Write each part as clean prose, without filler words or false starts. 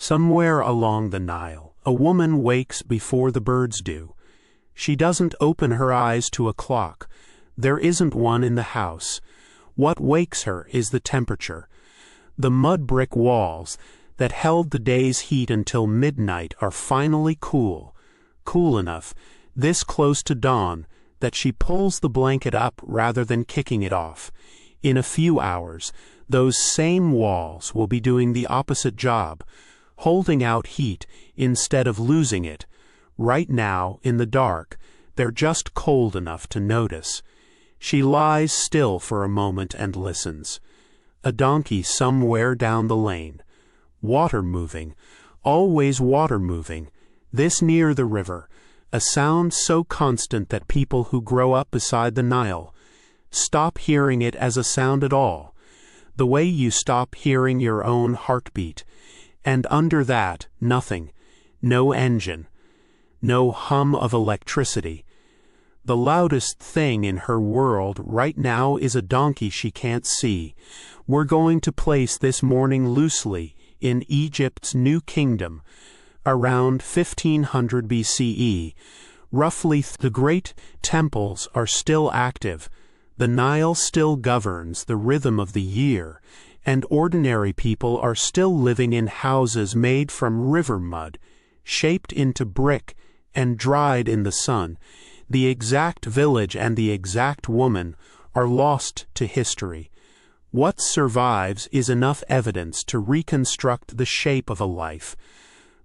Somewhere along the Nile, a woman wakes before the birds do. She doesn't open her eyes to a clock. There isn't one in the house. What wakes her is the temperature. The mud brick walls that held the day's heat until midnight are finally cool enough, this close to dawn, that she pulls the blanket up rather than kicking it off. In a few hours, those same walls will be doing the opposite job, holding out heat instead of losing it. Right now, in the dark, they're just cold enough to notice. She lies still for a moment and listens. A donkey somewhere down the lane. Water moving, always water moving, this near the river, a sound so constant that people who grow up beside the Nile stop hearing it as a sound at all, the way you stop hearing your own heartbeat. And under that, nothing, no engine, no hum of electricity. The loudest thing in her world right now is a donkey she can't see. We're going to place this morning loosely in Egypt's New Kingdom, around 1500 BCE. Roughly, the great temples are still active. The Nile still governs the rhythm of the year, and ordinary people are still living in houses made from river mud, shaped into brick and dried in the sun. The exact village and the exact woman are lost to history. What survives is enough evidence to reconstruct the shape of a life,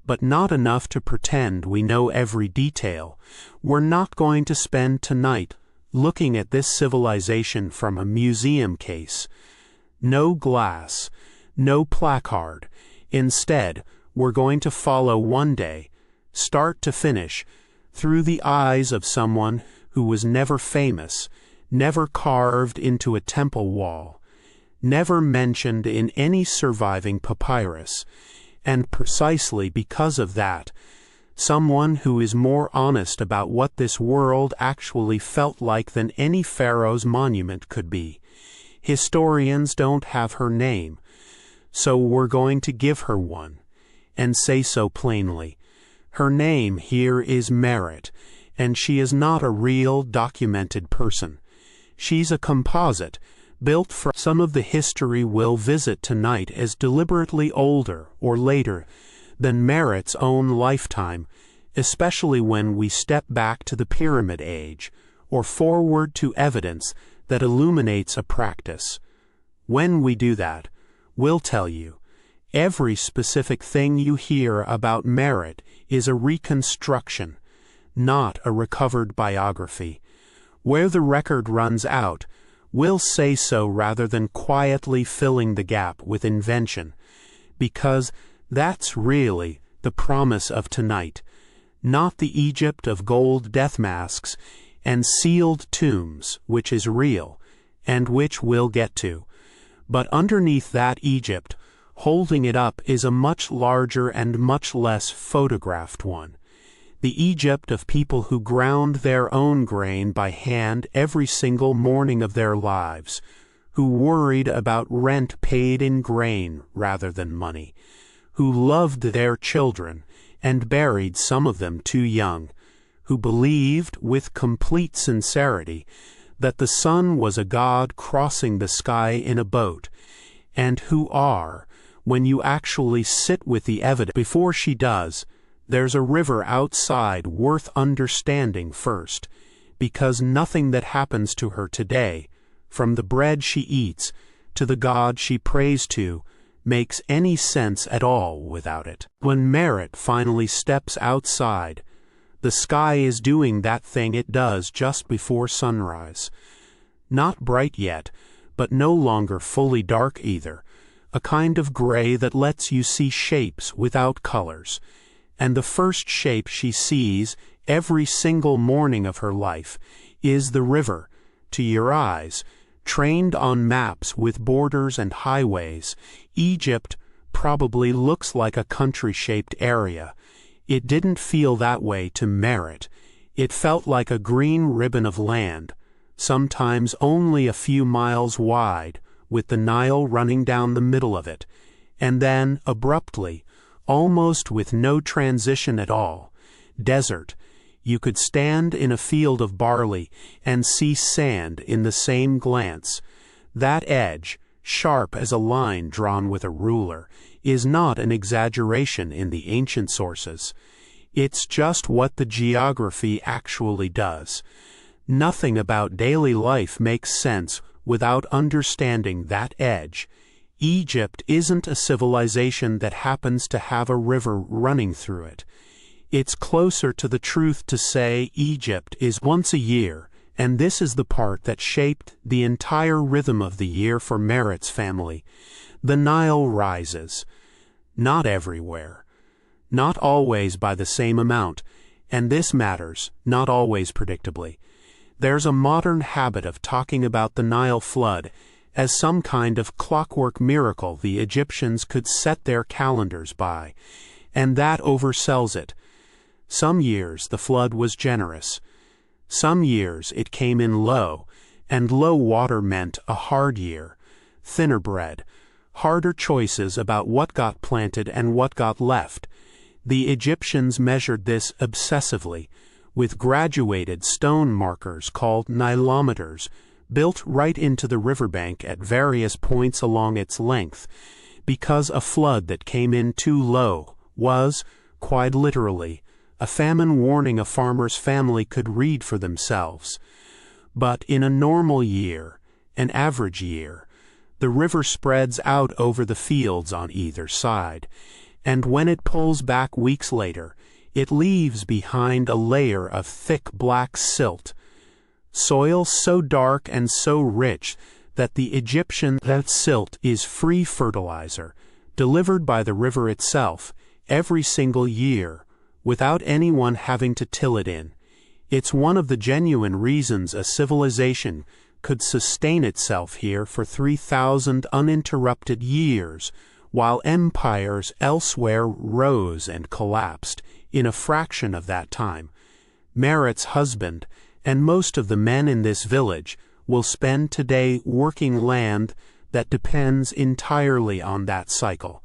but not enough to pretend we know every detail. We're not going to spend tonight looking at this civilization from a museum case. No glass, no placard. Instead, we're going to follow one day, start to finish, through the eyes of someone who was never famous, never carved into a temple wall, never mentioned in any surviving papyrus, and precisely because of that, someone who is more honest about what this world actually felt like than any pharaoh's monument could be. Historians don't have her name, so we're going to give her one, and say so plainly. Her name here is Merit, and she is not a real documented person. She's a composite, built for some of the history we'll visit tonight as deliberately older or later than Merit's own lifetime, especially when we step back to the Pyramid Age, or forward to evidence that illuminates a practice. When we do that, we'll tell you, every specific thing you hear about Merit is a reconstruction, not a recovered biography. Where the record runs out, we'll say so rather than quietly filling the gap with invention, because that's really the promise of tonight, not the Egypt of gold death masks and sealed tombs, which is real, and which we'll get to. But underneath that Egypt, holding it up, is a much larger and much less photographed one. The Egypt of people who ground their own grain by hand every single morning of their lives, who worried about rent paid in grain rather than money, who loved their children and buried some of them too young, who believed with complete sincerity that the sun was a god crossing the sky in a boat, and who are, when you actually sit with the evidence before she does, there's a river outside worth understanding first, because nothing that happens to her today, from the bread she eats to the God she prays to, makes any sense at all without it. When Merit finally steps outside, the sky is doing that thing it does just before sunrise. Not bright yet, but no longer fully dark either, a kind of gray that lets you see shapes without colors. And the first shape she sees every single morning of her life is the river, to your eyes, trained on maps with borders and highways. Egypt probably looks like a country-shaped area. It didn't feel that way to Merit. It felt like a green ribbon of land, sometimes only a few miles wide, with the Nile running down the middle of it. And then, abruptly, almost with no transition at all. Desert. You could stand in a field of barley and see sand in the same glance. That edge, sharp as a line drawn with a ruler, is not an exaggeration in the ancient sources. It's just what the geography actually does. Nothing about daily life makes sense without understanding that edge. Egypt isn't a civilization that happens to have a river running through it. It's closer to the truth to say Egypt is once a year, and this is the part that shaped the entire rhythm of the year for Meret's family. The Nile rises. Not everywhere. Not always by the same amount, and this matters, not always predictably. There's a modern habit of talking about the Nile flood as some kind of clockwork miracle the Egyptians could set their calendars by, and that oversells it. Some years the flood was generous. Some years it came in low, and low water meant a hard year, thinner bread, harder choices about what got planted and what got left. The Egyptians measured this obsessively, with graduated stone markers called nilometers, built right into the riverbank at various points along its length, because a flood that came in too low was, quite literally, a famine warning a farmer's family could read for themselves. But in a normal year, an average year, the river spreads out over the fields on either side, and when it pulls back weeks later, it leaves behind a layer of thick black silt, soil so dark and so rich that the Egyptian that silt is free fertilizer, delivered by the river itself every single year, without anyone having to till it in. It's one of the genuine reasons a civilization could sustain itself here for 3,000 uninterrupted years, while empires elsewhere rose and collapsed in a fraction of that time. Meret's husband, and most of the men in this village, will spend today working land that depends entirely on that cycle.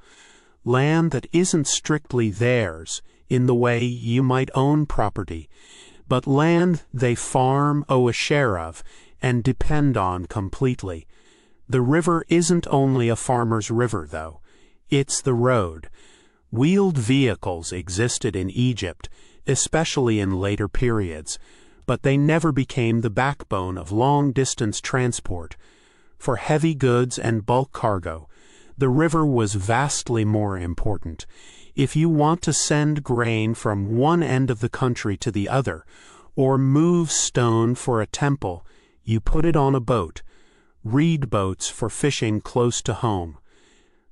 Land that isn't strictly theirs, in the way you might own property, but land they farm, owe a share of, and depend on completely. The river isn't only a farmer's river, though. It's the road. Wheeled vehicles existed in Egypt, especially in later periods, but they never became the backbone of long-distance transport. For heavy goods and bulk cargo, the river was vastly more important. If you want to send grain from one end of the country to the other, or move stone for a temple, you put it on a boat, reed boats for fishing close to home.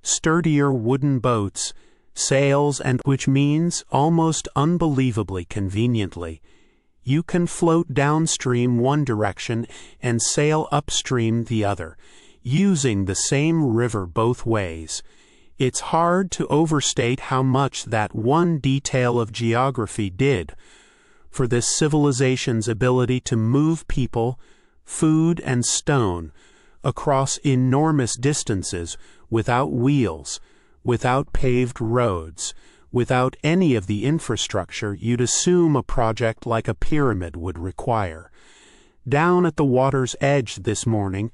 Sturdier wooden boats, sails, and which means, almost unbelievably conveniently, you can float downstream one direction and sail upstream the other, using the same river both ways. It's hard to overstate how much that one detail of geography did for this civilization's ability to move people, food, and stone across enormous distances without wheels, without paved roads, without any of the infrastructure you'd assume a project like a pyramid would require. Down at the water's edge this morning,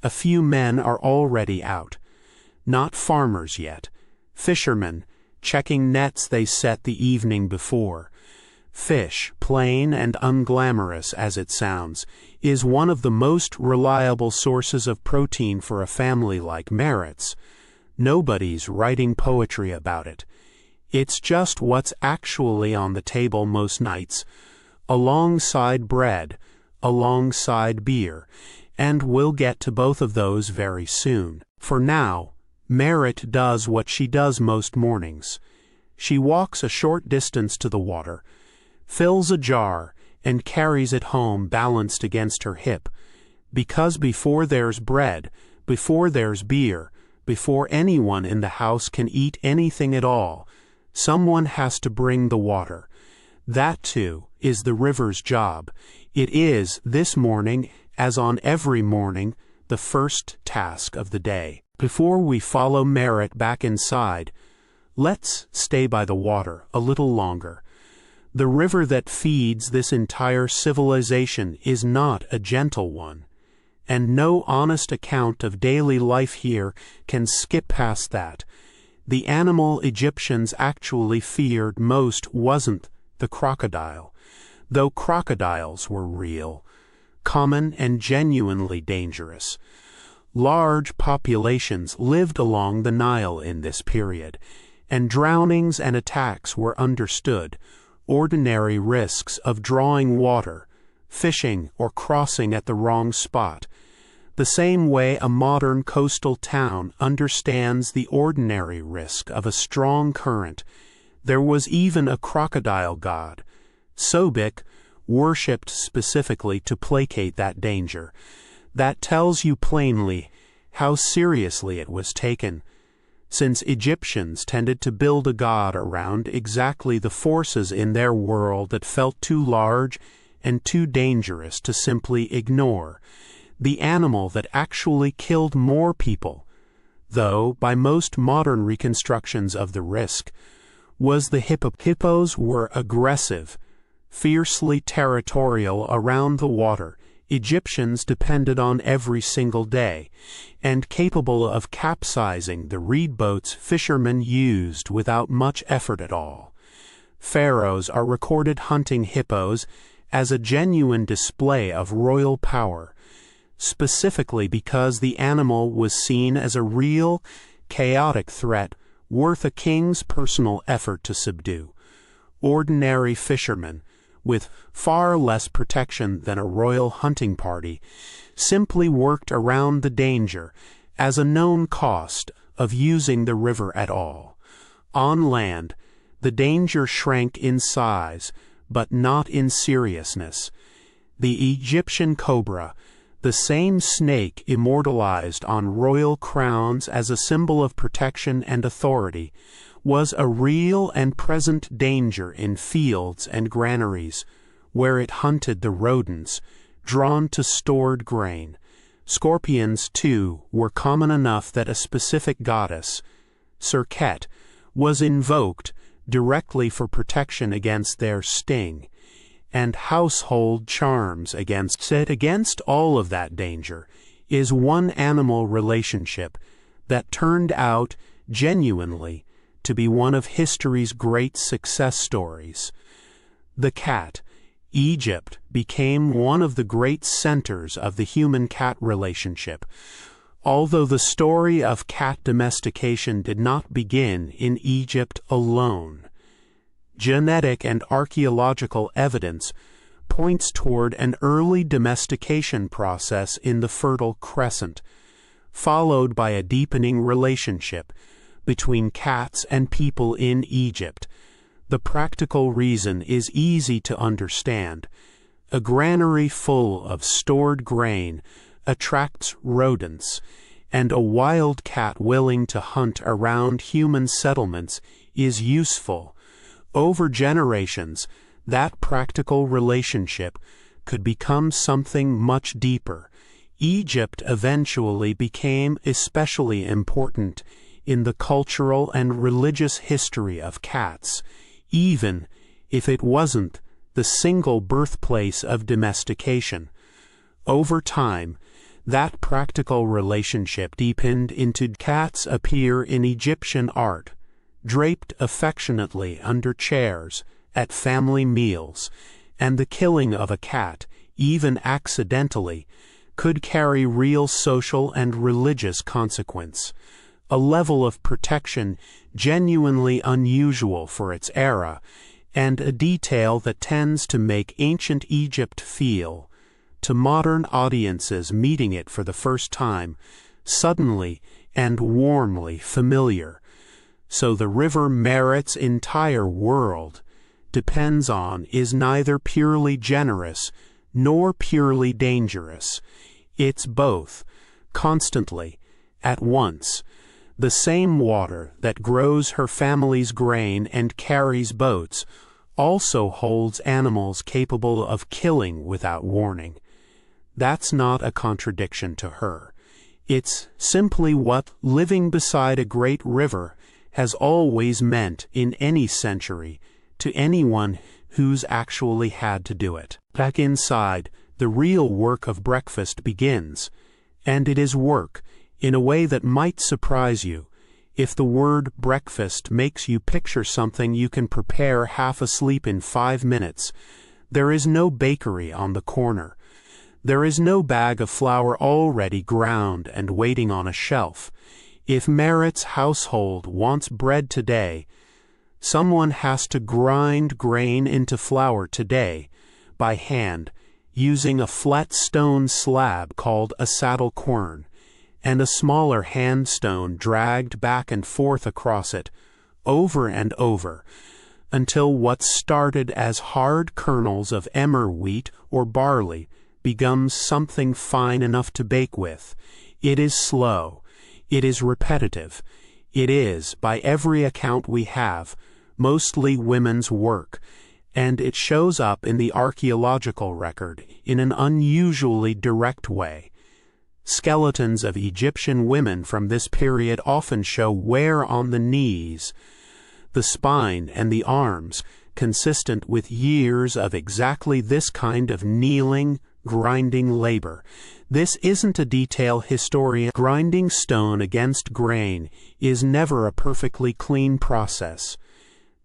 a few men are already out. Not farmers yet. Fishermen, checking nets they set the evening before. Fish, plain and unglamorous as it sounds, is one of the most reliable sources of protein for a family like Meret's. Nobody's writing poetry about it. It's just what's actually on the table most nights, alongside bread, alongside beer, and we'll get to both of those very soon. For now, Meret does what she does most mornings. She walks a short distance to the water, fills a jar, and carries it home balanced against her hip, because before there's bread, before there's beer, before anyone in the house can eat anything at all, someone has to bring the water. That, too, is the river's job. It is, this morning, as on every morning, the first task of the day. Before we follow Meret back inside, Let's stay by the water a little longer. The river that feeds this entire civilization is not a gentle one, and no honest account of daily life here can skip past that. The animal Egyptians actually feared most wasn't the crocodile, though crocodiles were real, common and genuinely dangerous. Large populations lived along the Nile in this period, and drownings and attacks were understood, ordinary risks of drawing water, fishing, or crossing at the wrong spot. The same way a modern coastal town understands the ordinary risk of a strong current, there was even a crocodile god, Sobek, worshipped specifically to placate that danger. That tells you plainly how seriously it was taken, since Egyptians tended to build a god around exactly the forces in their world that felt too large and too dangerous to simply ignore. The animal that actually killed more people, though by most modern reconstructions of the risk, was the hippo. Hippos were aggressive, fiercely territorial around the water Egyptians depended on every single day, and capable of capsizing the reed boats fishermen used without much effort at all. Pharaohs are recorded hunting hippos as a genuine display of royal power, specifically because the animal was seen as a real, chaotic threat worth a king's personal effort to subdue. Ordinary fishermen, with far less protection than a royal hunting party, simply worked around the danger as a known cost of using the river at all. On land, the danger shrank in size, but not in seriousness. The Egyptian cobra, the same snake immortalized on royal crowns as a symbol of protection and authority, was a real and present danger in fields and granaries, where it hunted the rodents, drawn to stored grain. Scorpions, too, were common enough that a specific goddess, Serket, was invoked directly for protection against their sting, and household charms against. Set against all of that danger is one animal relationship that turned out genuinely to be one of history's great success stories. The cat. Egypt became one of the great centers of the human-cat relationship, although the story of cat domestication did not begin in Egypt alone. Genetic and archaeological evidence points toward an early domestication process in the Fertile Crescent, followed by a deepening relationship between cats and people in Egypt. The practical reason is easy to understand. A granary full of stored grain attracts rodents, and a wild cat willing to hunt around human settlements is useful. Over generations, that practical relationship could become something much deeper. Egypt eventually became especially important in the cultural and religious history of cats, even if it wasn't the single birthplace of domestication. Over time, that practical relationship deepened into cats appear in Egyptian art, draped affectionately under chairs at family meals, and the killing of a cat, even accidentally, could carry real social and religious consequence. A level of protection genuinely unusual for its era, and a detail that tends to make ancient Egypt feel, to modern audiences meeting it for the first time, suddenly and warmly familiar. So the river Merit's entire world depends on is neither purely generous nor purely dangerous. It's both, constantly, at once. The same water that grows her family's grain and carries boats also holds animals capable of killing without warning. That's not a contradiction to her. It's simply what living beside a great river has always meant in any century to anyone who's actually had to do it. Back inside, the real work of breakfast begins, and it is work in a way that might surprise you if the word breakfast makes you picture something you can prepare half asleep in 5 minutes. There is no bakery on the corner. There is no bag of flour already ground and waiting on a shelf. If Merritt's household wants bread today, someone has to grind grain into flour today by hand using a flat stone slab called a saddle quern, and a smaller hand stone dragged back and forth across it, over and over, until what started as hard kernels of emmer wheat or barley becomes something fine enough to bake with. It is slow. It is repetitive. It is, by every account we have, mostly women's work, and it shows up in the archaeological record in an unusually direct way. Skeletons of Egyptian women from this period often show wear on the knees, the spine, and the arms, consistent with years of exactly this kind of kneeling, grinding labor. This isn't a detail historian. Grinding stone against grain is never a perfectly clean process.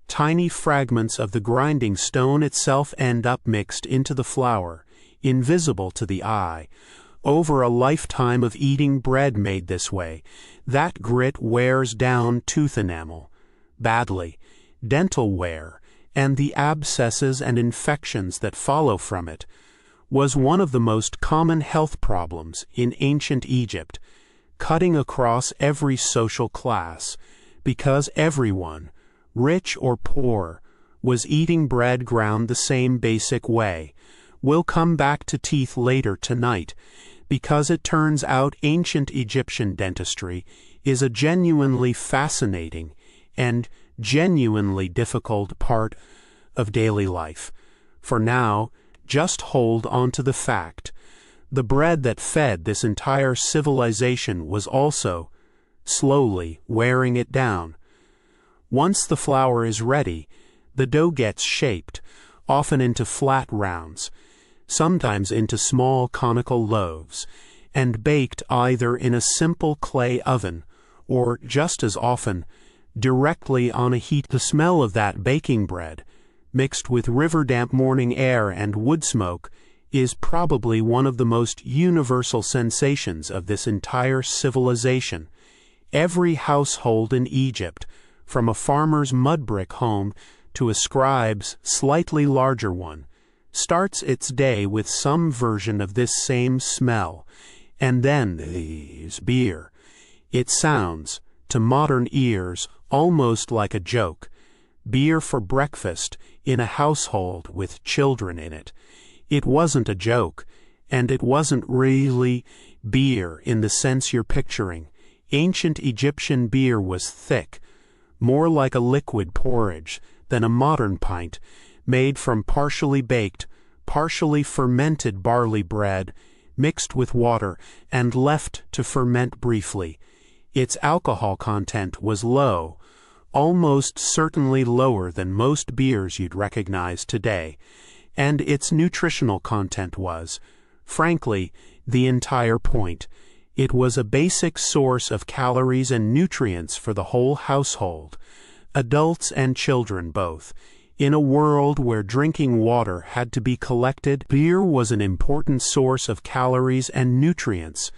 Tiny fragments of the grinding stone itself end up mixed into the flour, invisible to the eye. Over a lifetime of eating bread made this way, that grit wears down tooth enamel badly, dental wear, and the abscesses and infections that follow from it was one of the most common health problems in ancient Egypt, cutting across every social class, because everyone, rich or poor, was eating bread ground the same basic way. We'll come back to teeth later tonight, because it turns out ancient Egyptian dentistry is a genuinely fascinating and genuinely difficult part of daily life. For now, just hold on to the fact: the bread that fed this entire civilization was also slowly wearing it down. Once the flour is ready, the dough gets shaped, often into flat rounds, sometimes into small conical loaves, and baked either in a simple clay oven or, just as often, directly on a heat. The smell of that baking bread, mixed with river-damp morning air and wood smoke, is probably one of the most universal sensations of this entire civilization. Every household in Egypt, from a farmer's mud brick home to a scribe's slightly larger one, starts its day with some version of this same smell, and then there's beer. It sounds, to modern ears, almost like a joke. Beer for breakfast in a household with children in it. It wasn't a joke, and it wasn't really beer in the sense you're picturing. Ancient Egyptian beer was thick, more like a liquid porridge than a modern pint, made from partially baked, partially fermented barley bread, mixed with water and left to ferment briefly. Its alcohol content was low, almost certainly lower than most beers you'd recognize today, and its nutritional content was, frankly, the entire point. It was a basic source of calories and nutrients for the whole household, adults and children both. In a world where drinking water had to be collected, beer was an important source of calories and nutrients,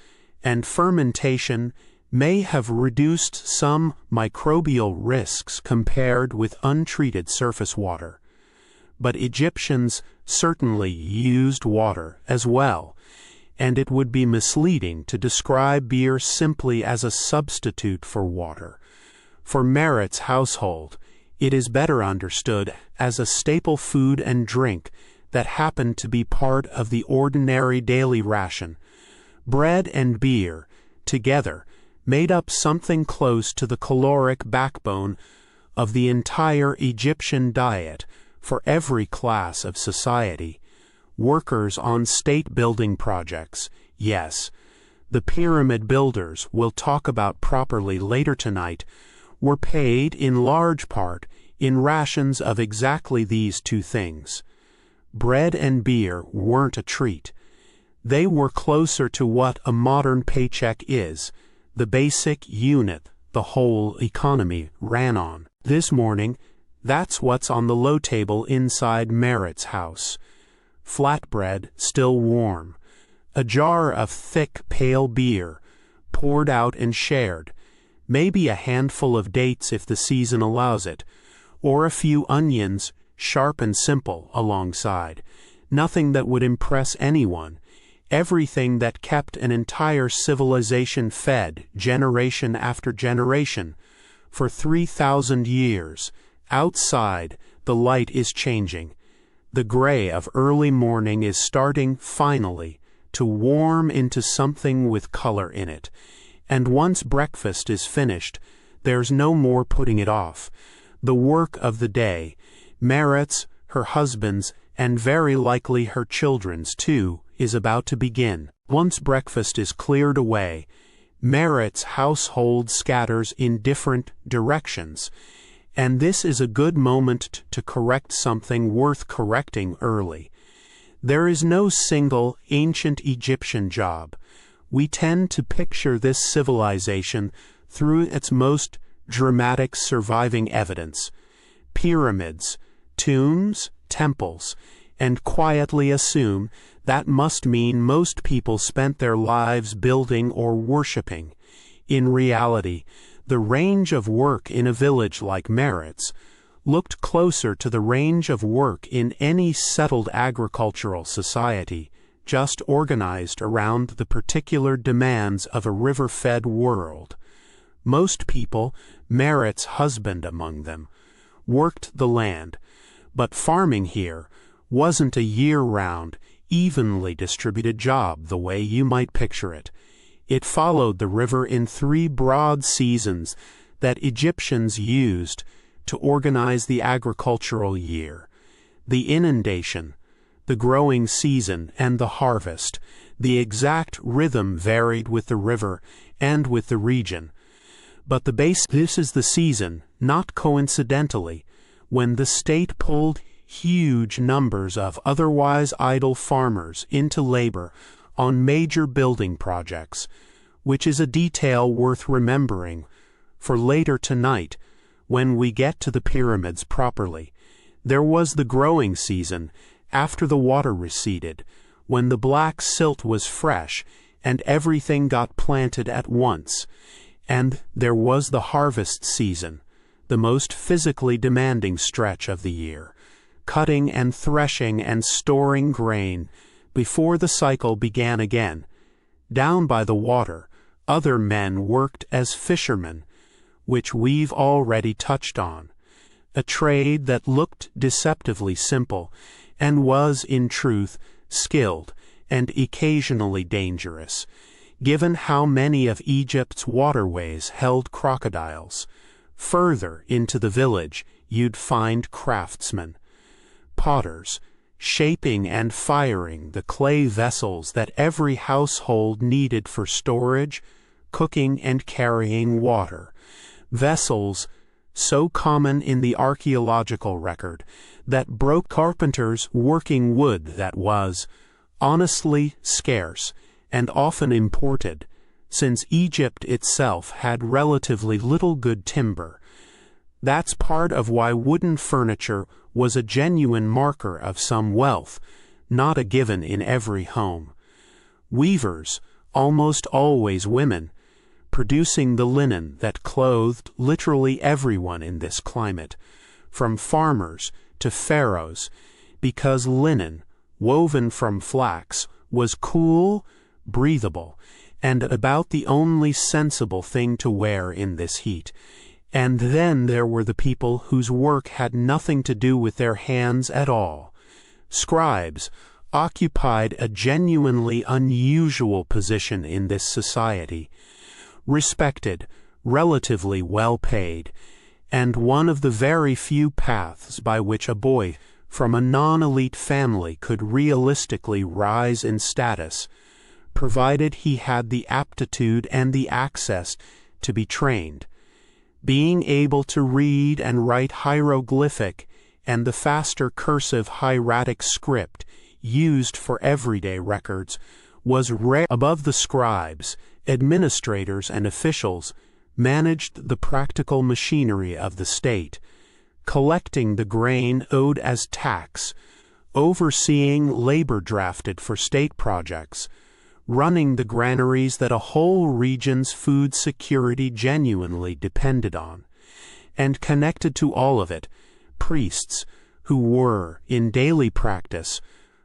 and fermentation may have reduced some microbial risks compared with untreated surface water. But Egyptians certainly used water as well, and it would be misleading to describe beer simply as a substitute for water. For Merritt's household, it is better understood as a staple food and drink that happened to be part of the ordinary daily ration. Bread and beer, together, made up something close to the caloric backbone of the entire Egyptian diet for every class of society. Workers on state building projects, yes, the pyramid builders we'll talk about properly later tonight, were paid in large part in rations of exactly these two things. Bread and beer weren't a treat. They were closer to what a modern paycheck is, the basic unit the whole economy ran on. This morning, that's what's on the low table inside Merritt's house. Flatbread still warm, a jar of thick, pale beer, poured out and shared, maybe a handful of dates if the season allows it, or a few onions, sharp and simple, alongside. Nothing that would impress anyone. Everything that kept an entire civilization fed, generation after generation, for 3,000 years. Outside, the light is changing. The gray of early morning is starting, finally, to warm into something with color in it. And once breakfast is finished, there's no more putting it off. The work of the day, Merritt's, her husband's, and very likely her children's too, is about to begin. Once breakfast is cleared away, Merritt's household scatters in different directions, and this is a good moment to correct something worth correcting early. There is no single ancient Egyptian job. We tend to picture this civilization through its most dramatic surviving evidence: pyramids, tombs, temples, and quietly assume that must mean most people spent their lives building or worshipping. In reality, the range of work in a village like Merritt's looked closer to the range of work in any settled agricultural society, just organized around the particular demands of a river-fed world. Most people, Merritt's husband among them, worked the land, but farming here wasn't a year-round, evenly distributed job the way you might picture it. It followed the river in 3 broad seasons that Egyptians used to organize the agricultural year: the inundation, the growing season, and the harvest. The exact rhythm varied with the river and with the region. But this is the season, not coincidentally, when the state pulled huge numbers of otherwise idle farmers into labor on major building projects, which is a detail worth remembering for later tonight when we get to the pyramids properly. There was the growing season after the water receded, when the black silt was fresh and everything got planted at once. And there was the harvest season, the most physically demanding stretch of the year, cutting and threshing and storing grain before the cycle began again. Down by the water, other men worked as fishermen, which we've already touched on, a trade that looked deceptively simple and was, in truth, skilled and occasionally dangerous, given how many of Egypt's waterways held crocodiles. Further into the village, you'd find craftsmen, potters, shaping and firing the clay vessels that every household needed for storage, cooking, and carrying water. Vessels so common in the archaeological record that broke carpenters working wood that was, honestly, scarce and often imported, since Egypt itself had relatively little good timber. That's part of why wooden furniture was a genuine marker of some wealth, not a given in every home. Weavers, almost always women, producing the linen that clothed literally everyone in this climate, from farmers to pharaohs, because linen, woven from flax, was cool, breathable, and about the only sensible thing to wear in this heat. And then there were the people whose work had nothing to do with their hands at all. Scribes occupied a genuinely unusual position in this society, respected, relatively well paid, and one of the very few paths by which a boy from a non-elite family could realistically rise in status, provided he had the aptitude and the access to be trained. Being able to read and write hieroglyphic and the faster cursive hieratic script used for everyday records was rare. Above the scribes, administrators and officials managed the practical machinery of the state, collecting the grain owed as tax, overseeing labor drafted for state projects, running the granaries that a whole region's food security genuinely depended on, and connected to all of it, priests who were, in daily practice,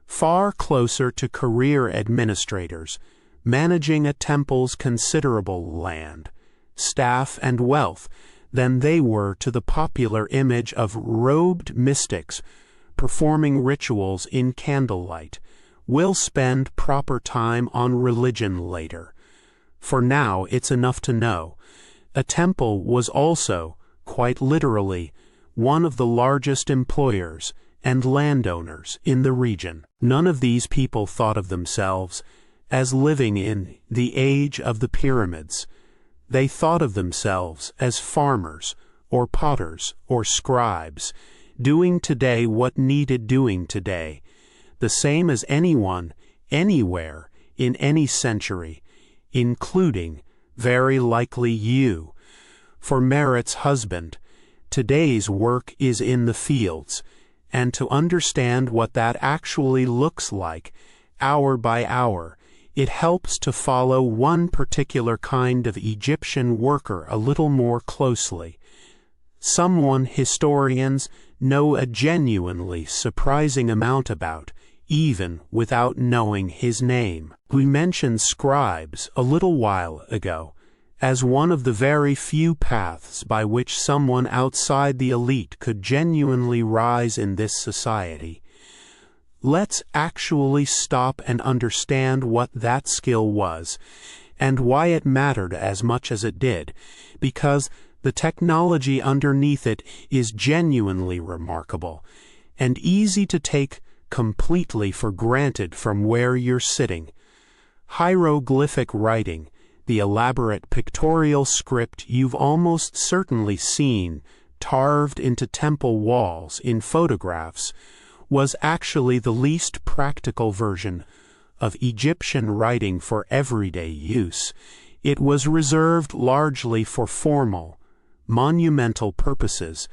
far closer to career administrators, managing a temple's considerable land, staff, and wealth than they were to the popular image of robed mystics performing rituals in candlelight. We'll spend proper time on religion later. For now, it's enough to know. A temple was also, quite literally, one of the largest employers and landowners in the region. None of these people thought of themselves as living in the age of the pyramids. They thought of themselves as farmers or potters or scribes, doing today what needed doing today, the same as anyone, anywhere, in any century, including, very likely, you. For Merit's husband, today's work is in the fields, and to understand what that actually looks like, hour by hour, it helps to follow one particular kind of Egyptian worker a little more closely. Someone historians know a genuinely surprising amount about, even without knowing his name. We mentioned scribes a little while ago as one of the very few paths by which someone outside the elite could genuinely rise in this society. Let's actually stop and understand what that skill was, and why it mattered as much as it did, because the technology underneath it is genuinely remarkable, and easy to take completely for granted from where you're sitting. Hieroglyphic writing, the elaborate pictorial script you've almost certainly seen carved into temple walls in photographs, was actually the least practical version of Egyptian writing for everyday use. It was reserved largely for formal, monumental purposes,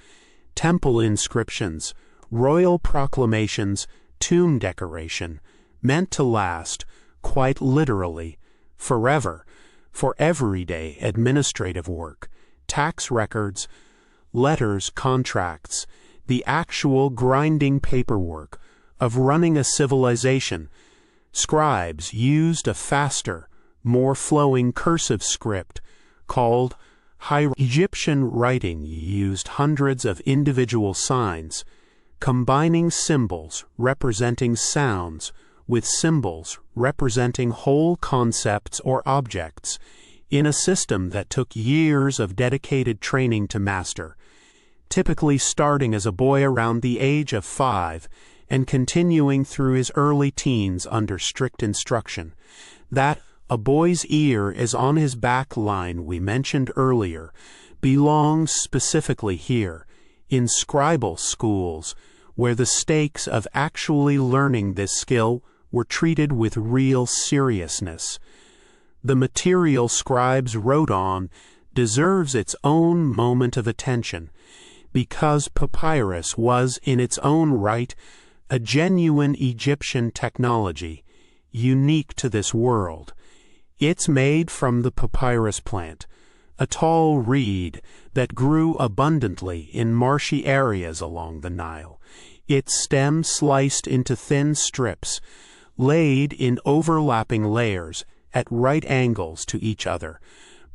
temple inscriptions, royal proclamations, tomb decoration, meant to last, quite literally, forever, for everyday administrative work, tax records, letters, contracts, the actual grinding paperwork of running a civilization. Scribes used a faster, more flowing cursive script called hieroglyph. Egyptian writing used hundreds of individual signs, combining symbols representing sounds with symbols representing whole concepts or objects, in a system that took years of dedicated training to master, typically starting as a boy around the age of 5 and continuing through his early teens under strict instruction. That "a boy's ear is on his back" line we mentioned earlier belongs specifically here, in scribal schools, where the stakes of actually learning this skill were treated with real seriousness. The material scribes wrote on deserves its own moment of attention, because papyrus was in its own right a genuine Egyptian technology, unique to this world. It's made from the papyrus plant, a tall reed that grew abundantly in marshy areas along the Nile, its stem sliced into thin strips, laid in overlapping layers at right angles to each other,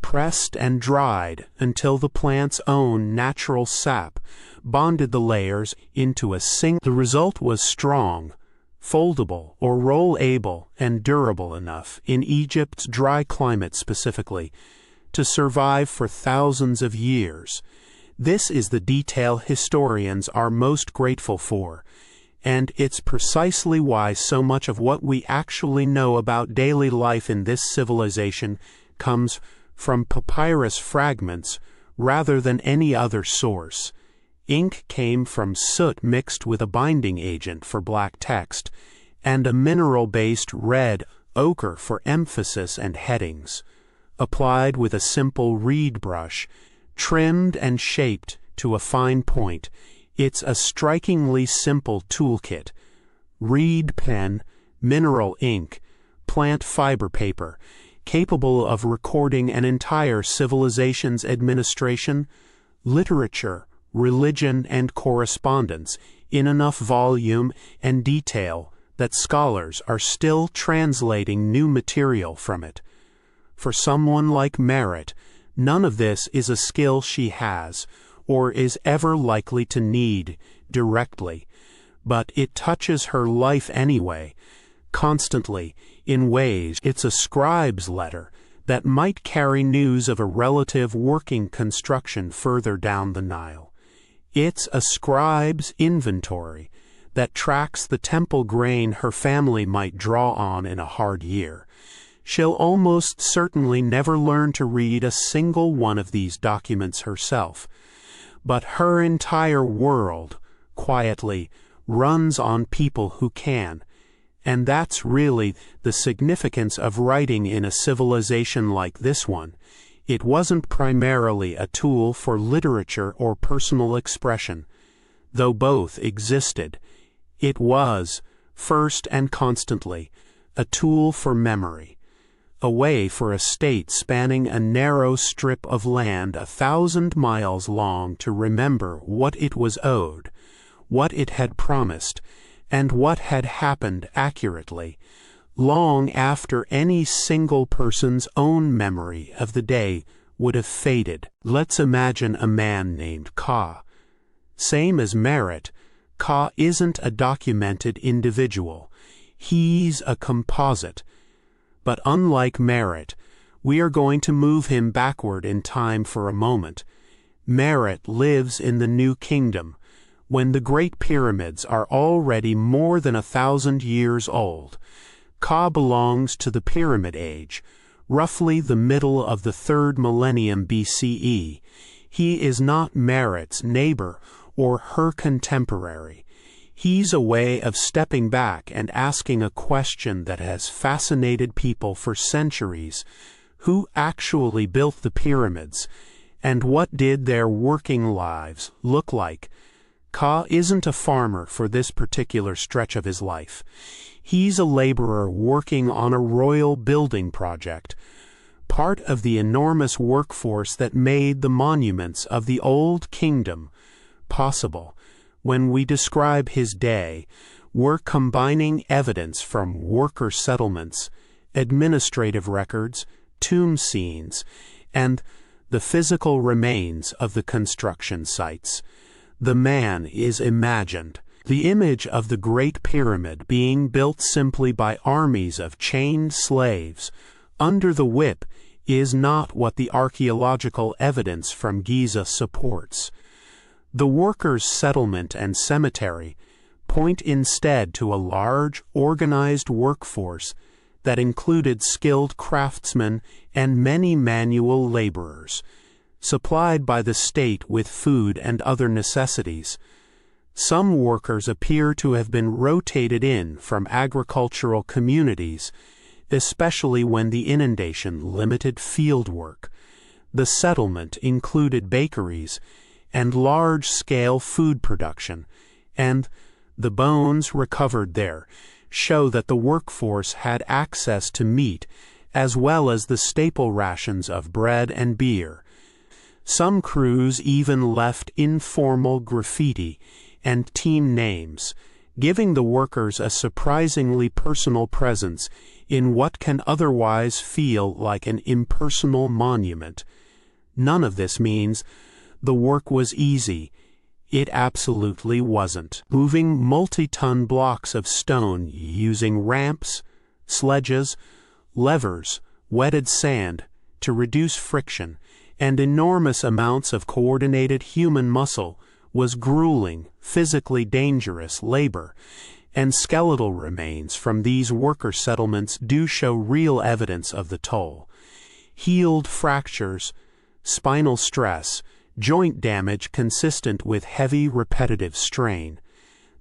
pressed and dried until the plant's own natural sap bonded the layers into a single. The result was strong, foldable or roll-able, and durable enough, in Egypt's dry climate specifically, to survive for thousands of years. This is the detail historians are most grateful for, and it's precisely why so much of what we actually know about daily life in this civilization comes from papyrus fragments rather than any other source. Ink came from soot mixed with a binding agent for black text, and a mineral-based red ochre for emphasis and headings. Applied with a simple reed brush, trimmed and shaped to a fine point, it's a strikingly simple toolkit. Reed pen, mineral ink, plant fiber paper, capable of recording an entire civilization's administration, literature, religion, and correspondence in enough volume and detail that scholars are still translating new material from it. For someone like Merritt, none of this is a skill she has, or is ever likely to need directly, but it touches her life anyway, constantly, in ways. It's a scribe's letter that might carry news of a relative working construction further down the Nile. It's a scribe's inventory that tracks the temple grain her family might draw on in a hard year. She'll almost certainly never learn to read a single one of these documents herself, but her entire world, quietly, runs on people who can, and that's really the significance of writing in a civilization like this one. It wasn't primarily a tool for literature or personal expression, though both existed. It was, first and constantly, a tool for memory, a way for a state spanning a narrow strip of land 1,000 miles long to remember what it was owed, what it had promised, and what had happened accurately, long after any single person's own memory of the day would have faded. Let's imagine a man named Ka. Same as Merritt, Ka isn't a documented individual. He's a composite. But unlike Merritt, we are going to move him backward in time for a moment. Merritt lives in the New Kingdom, when the Great Pyramids are already more than 1,000 years old. Ka belongs to the Pyramid Age, roughly the middle of the 3rd millennium BCE. He is not Merritt's neighbor or her contemporary. He's a way of stepping back and asking a question that has fascinated people for centuries. Who actually built the pyramids, and what did their working lives look like? Ka isn't a farmer for this particular stretch of his life. He's a laborer working on a royal building project, part of the enormous workforce that made the monuments of the Old Kingdom possible. When we describe his day, we're combining evidence from worker settlements, administrative records, tomb scenes, and the physical remains of the construction sites. The man is imagined. The image of the Great Pyramid being built simply by armies of chained slaves under the whip is not what the archaeological evidence from Giza supports. The workers' settlement and cemetery point instead to a large, organized workforce that included skilled craftsmen and many manual laborers, supplied by the state with food and other necessities. Some workers appear to have been rotated in from agricultural communities, especially when the inundation limited field work. The settlement included bakeries and large-scale food production, and the bones recovered there show that the workforce had access to meat as well as the staple rations of bread and beer. Some crews even left informal graffiti and team names, giving the workers a surprisingly personal presence in what can otherwise feel like an impersonal monument. None of this means the work was easy. It absolutely wasn't. Moving multi-ton blocks of stone using ramps, sledges, levers, wetted sand to reduce friction, and enormous amounts of coordinated human muscle was grueling, physically dangerous labor, and skeletal remains from these worker settlements do show real evidence of the toll. Healed fractures, spinal stress, joint damage consistent with heavy repetitive strain.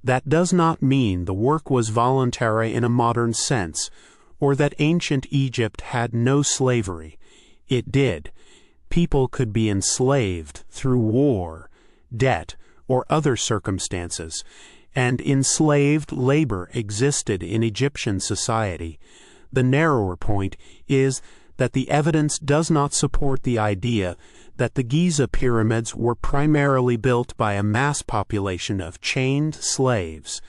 That does not mean the work was voluntary in a modern sense, or that ancient Egypt had no slavery. It did. People could be enslaved through war, debt, or other circumstances, and enslaved labor existed in Egyptian society. The narrower point is that the evidence does not support the idea that the Giza pyramids were primarily built by a mass population of chained slaves.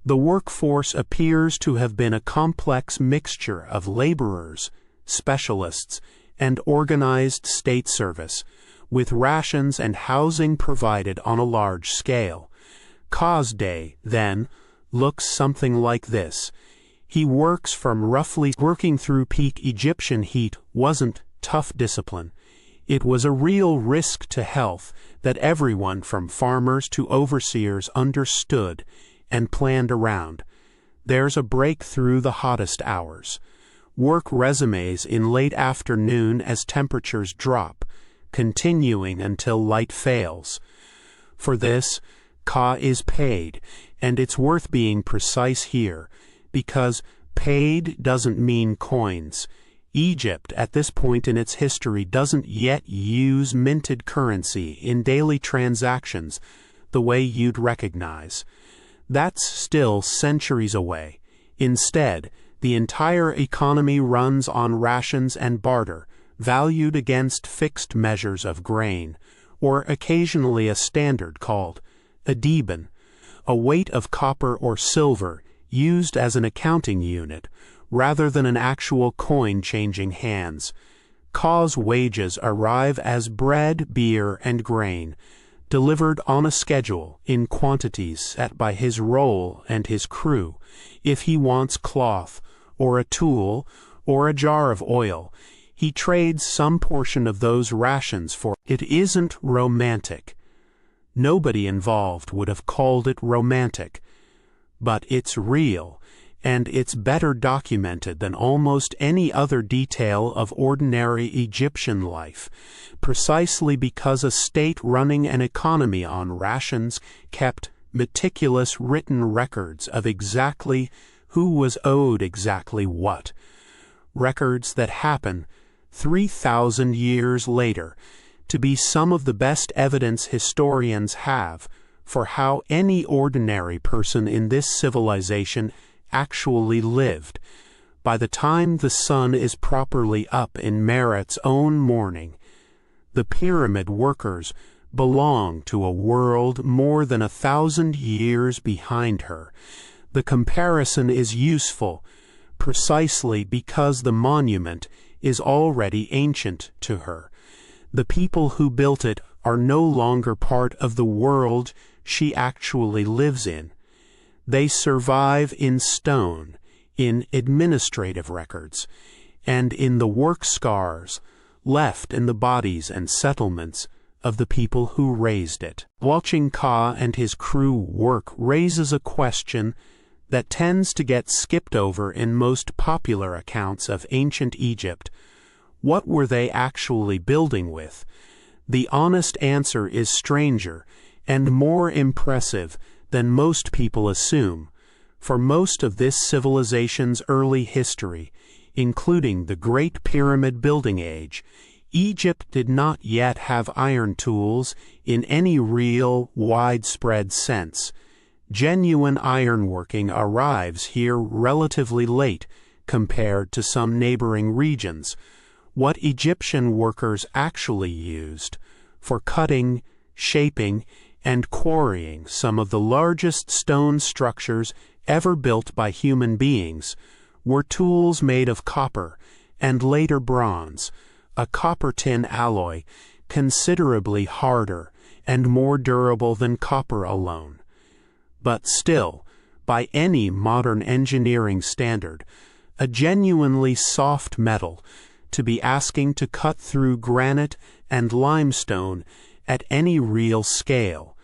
The workforce appears to have been a complex mixture of laborers, specialists, and organized state service, with rations and housing provided on a large scale. Ka's day, then, looks something like this. He works from roughly working through peak Egyptian heat wasn't tough discipline. It was a real risk to health that everyone from farmers to overseers understood and planned around. There's a break through the hottest hours. Work resumes in late afternoon as temperatures drop, continuing until light fails. For this, Ka is paid, and it's worth being precise here, because paid doesn't mean coins. Egypt, at this point in its history, doesn't yet use minted currency in daily transactions the way you'd recognize. That's still centuries away. Instead, the entire economy runs on rations and barter, valued against fixed measures of grain, or occasionally a standard called a diban, a weight of copper or silver used as an accounting unit, rather than an actual coin changing hands. Ka's wages arrive as bread, beer, and grain, delivered on a schedule in quantities set by his role and his crew. If he wants cloth, or a tool, or a jar of oil, he trades some portion of those rations for it. It isn't romantic. Nobody involved would have called it romantic, but it's real, and it's better documented than almost any other detail of ordinary Egyptian life, precisely because a state running an economy on rations kept meticulous written records of exactly who was owed exactly what, records that happen 3,000 years later to be some of the best evidence historians have for how any ordinary person in this civilization actually lived. By the time the sun is properly up in Meret's own morning, the pyramid workers belong to a world more than 1,000 years behind her. The comparison is useful precisely because the monument is already ancient to her. The people who built it are no longer part of the world she actually lives in. They survive in stone, in administrative records, and in the work scars left in the bodies and settlements of the people who raised it. Watching Ka and his crew work raises a question that tends to get skipped over in most popular accounts of ancient Egypt. What were they actually building with? The honest answer is stranger and more impressive than most people assume. For most of this civilization's early history, including the Great Pyramid building age, Egypt did not yet have iron tools in any real, widespread sense. Genuine ironworking arrives here relatively late compared to some neighboring regions. What Egyptian workers actually used for cutting, shaping, and quarrying some of the largest stone structures ever built by human beings were tools made of copper and later bronze, a copper-tin alloy considerably harder and more durable than copper alone. But still, by any modern engineering standard, a genuinely soft metal to be asking to cut through granite and limestone at any real scale.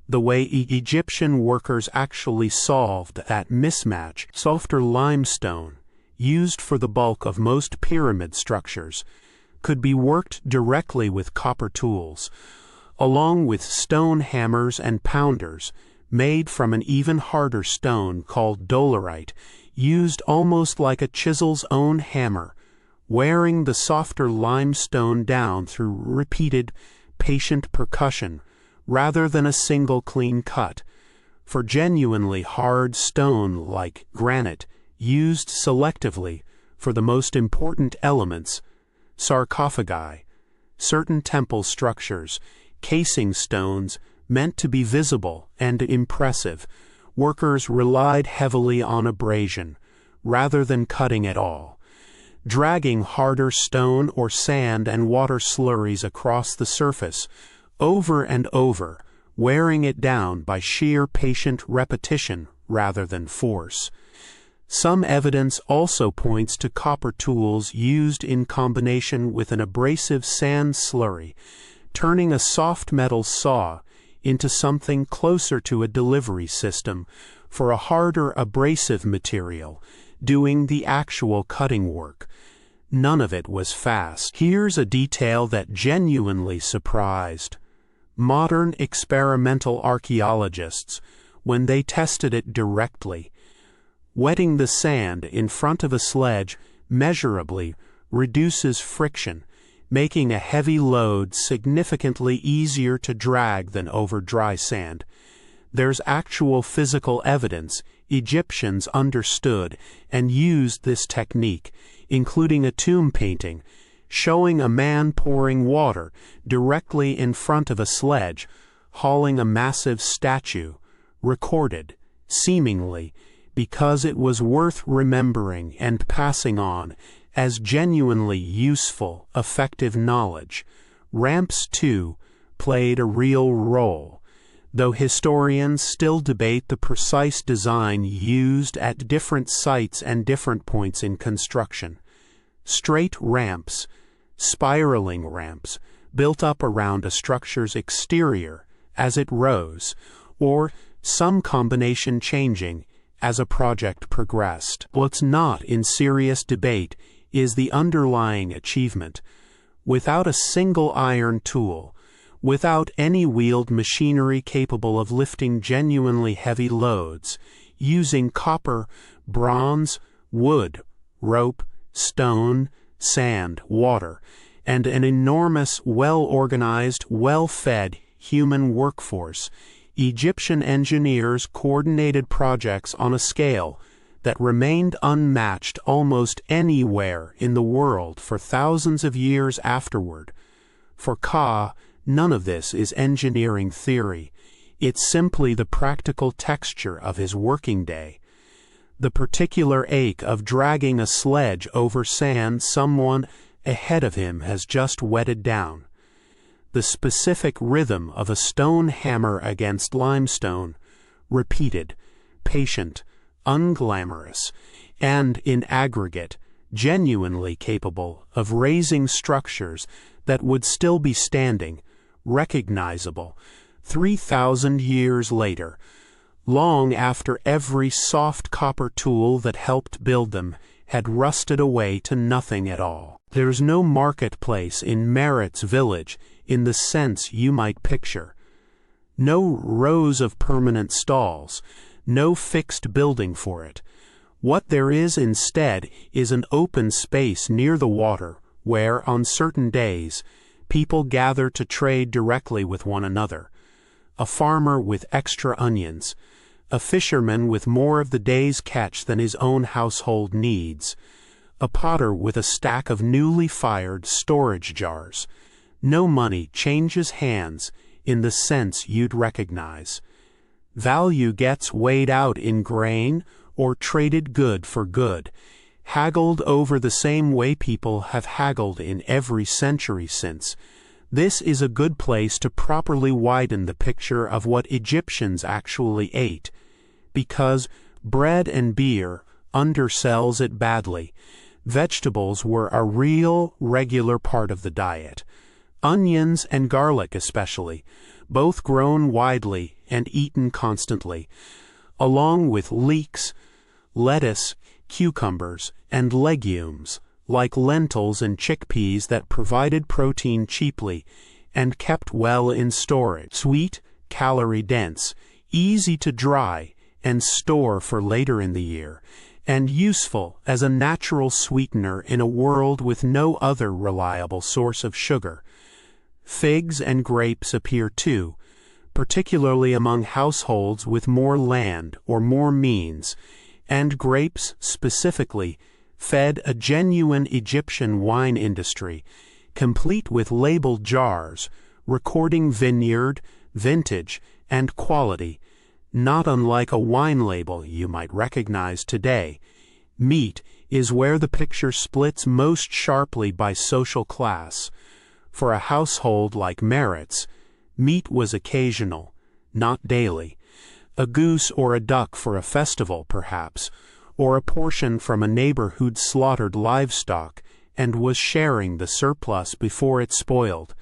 The way Egyptian workers actually solved that mismatch, softer limestone, used for the bulk of most pyramid structures, could be worked directly with copper tools, along with stone hammers and pounders, made from an even harder stone called dolerite, used almost like a chisel's own hammer, wearing the softer limestone down through repeated, patient percussion, rather than a single clean cut. For genuinely hard stone like granite, used selectively for the most important elements, sarcophagi, certain temple structures, casing stones meant to be visible and impressive, workers relied heavily on abrasion, rather than cutting at all, dragging harder stone or sand and water slurries across the surface, over and over, wearing it down by sheer patient repetition rather than force. Some evidence also points to copper tools used in combination with an abrasive sand slurry, turning a soft metal saw into something closer to a delivery system for a harder abrasive material, doing the actual cutting work. None of it was fast. Here's a detail that genuinely surprised modern experimental archaeologists when they tested it directly. Wetting the sand in front of a sledge measurably reduces friction, making a heavy load significantly easier to drag than over dry sand. There's actual physical evidence Egyptians understood and used this technique, including a tomb painting showing a man pouring water directly in front of a sledge, hauling a massive statue, recorded, seemingly, because it was worth remembering and passing on as genuinely useful, effective knowledge. Ramps, too, played a real role, though historians still debate the precise design used at different sites and different points in construction. Straight ramps, spiraling ramps, built up around a structure's exterior as it rose, or some combination changing as a project progressed. What's not in serious debate is the underlying achievement. Without a single iron tool, without any wheeled machinery capable of lifting genuinely heavy loads, using copper, bronze, wood, rope, stone, sand, water, and an enormous, well-organized, well-fed human workforce, Egyptian engineers coordinated projects on a scale that remained unmatched almost anywhere in the world for thousands of years afterward. For Ka, none of this is engineering theory. It's simply the practical texture of his working day. The particular ache of dragging a sledge over sand someone ahead of him has just wetted down. The specific rhythm of a stone hammer against limestone, repeated, patient, unglamorous, and, in aggregate, genuinely capable of raising structures that would still be standing, recognizable, 3,000 years later, long after every soft copper tool that helped build them had rusted away to nothing at all. There's no marketplace in Meret's village in the sense you might picture. No rows of permanent stalls, no fixed building for it. What there is instead is an open space near the water where, on certain days, people gather to trade directly with one another. A farmer with extra onions, a fisherman with more of the day's catch than his own household needs, a potter with a stack of newly fired storage jars. No money changes hands in the sense you'd recognize. Value gets weighed out in grain or traded good for good, haggled over the same way people have haggled in every century since. This is a good place to properly widen the picture of what Egyptians actually ate, because bread and beer undersells it badly. Vegetables were a real, regular part of the diet. Onions and garlic especially, both grown widely and eaten constantly, along with leeks, lettuce, cucumbers, and legumes, like lentils and chickpeas that provided protein cheaply and kept well in storage. Sweet, calorie-dense, easy to dry and store for later in the year, and useful as a natural sweetener in a world with no other reliable source of sugar. Figs and grapes appear too, particularly among households with more land or more means, and grapes specifically fed a genuine Egyptian wine industry, complete with labeled jars, recording vineyard, vintage, and quality, not unlike a wine label you might recognize today. Meat is where the picture splits most sharply by social class. For a household like Merritt's, meat was occasional, not daily. A goose or a duck for a festival, perhaps, or a portion from a neighbor who'd slaughtered livestock and was sharing the surplus before it spoiled.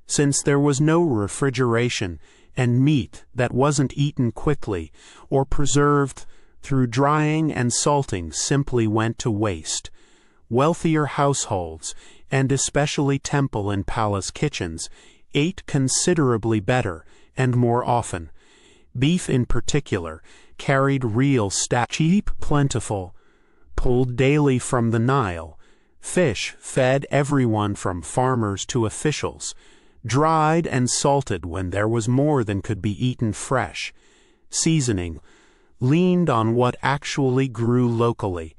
Since there was no refrigeration, and meat that wasn't eaten quickly or preserved through drying and salting simply went to waste, wealthier households, and especially temple and palace kitchens, ate considerably better and more often. Beef in particular carried real cheap, plentiful, pulled daily from the Nile. Fish fed everyone from farmers to officials, dried and salted when there was more than could be eaten fresh. Seasoning leaned on what actually grew locally: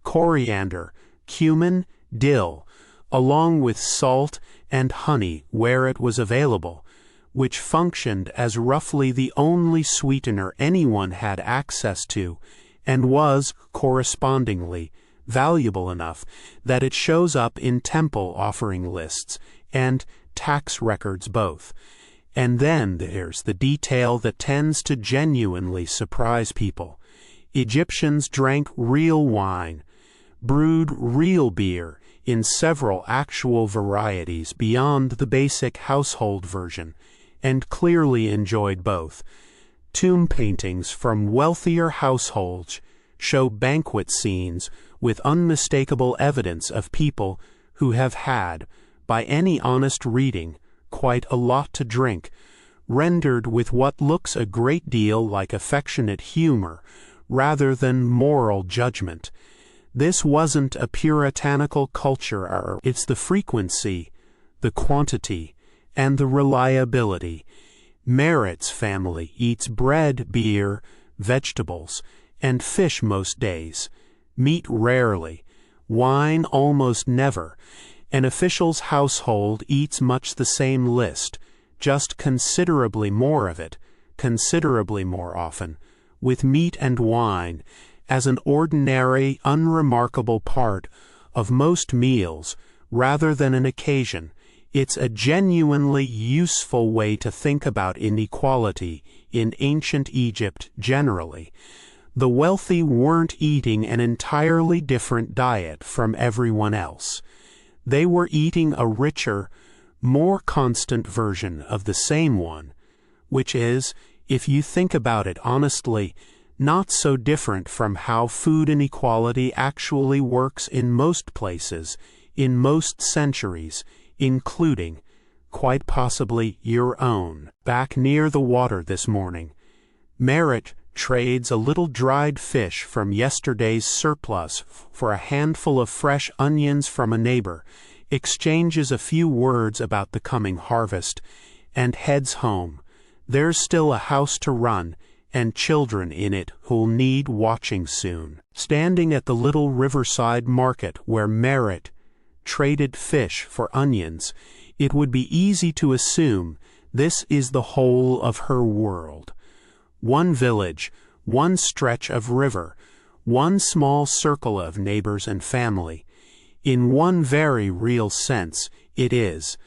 coriander, cumin, dill, along with salt and honey where it was available, which functioned as roughly the only sweetener anyone had access to, and was, correspondingly, valuable enough that it shows up in temple offering lists and tax records both. And then there's the detail that tends to genuinely surprise people. Egyptians drank real wine, brewed real beer in several actual varieties beyond the basic household version, and clearly enjoyed both. Tomb paintings from wealthier households show banquet scenes with unmistakable evidence of people who have had, by any honest reading, quite a lot to drink, rendered with what looks a great deal like affectionate humor rather than moral judgment. This wasn't a puritanical culture, it's the frequency, the quantity, and the reliability. Merritt's family eats bread, beer, vegetables, and fish most days, meat rarely, wine almost never. An official's household eats much the same list, just considerably more of it, considerably more often, with meat and wine as an ordinary, unremarkable part of most meals rather than an occasion. It's a genuinely useful way to think about inequality in ancient Egypt generally. The wealthy weren't eating an entirely different diet from everyone else. They were eating a richer, more constant version of the same one, which is, if you think about it honestly, not so different from how food inequality actually works in most places, in most centuries, including, quite possibly, your own. Back near the water this morning, Merritt trades a little dried fish from yesterday's surplus for a handful of fresh onions from a neighbor, exchanges a few words about the coming harvest, and heads home. There's still a house to run, and children in it who'll need watching soon. Standing at the little riverside market where Merritt traded fish for onions, it would be easy to assume this is the whole of her world. One village, one stretch of river, one small circle of neighbors and family. In one very real sense, it is.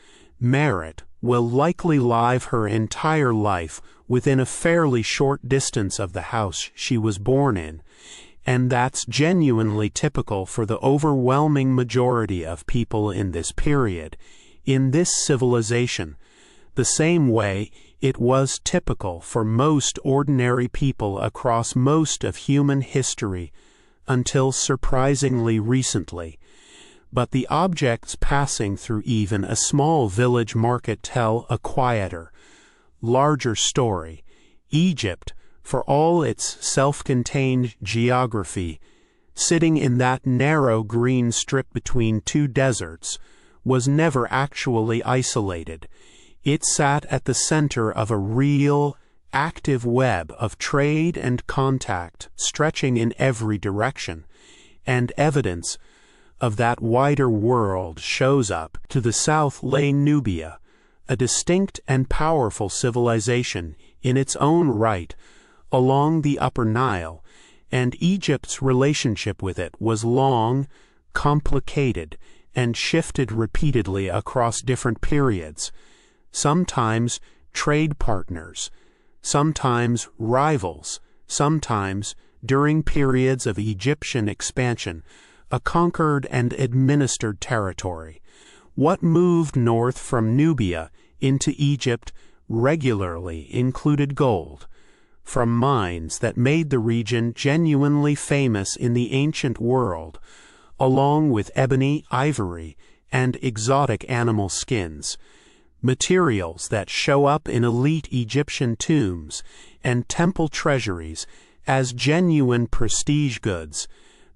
Merritt will likely live her entire life within a fairly short distance of the house she was born in, and that's genuinely typical for the overwhelming majority of people in this period, in this civilization, the same way it was typical for most ordinary people across most of human history until surprisingly recently. but the objects passing through even a small village market tell a quieter, larger story. Egypt, for all its self-contained geography, sitting in that narrow green strip between two deserts, was never actually isolated. It sat at the center of a real, active web of trade and contact stretching in every direction, and evidence of that wider world shows up. To the south lay Nubia, a distinct and powerful civilization in its own right along the upper Nile, and Egypt's relationship with it was long, complicated, and shifted repeatedly across different periods, sometimes trade partners, sometimes rivals, sometimes, during periods of Egyptian expansion, a conquered and administered territory. What moved north from Nubia into Egypt regularly included gold, from mines that made the region genuinely famous in the ancient world, along with ebony, ivory, and exotic animal skins, materials that show up in elite Egyptian tombs and temple treasuries as genuine prestige goods,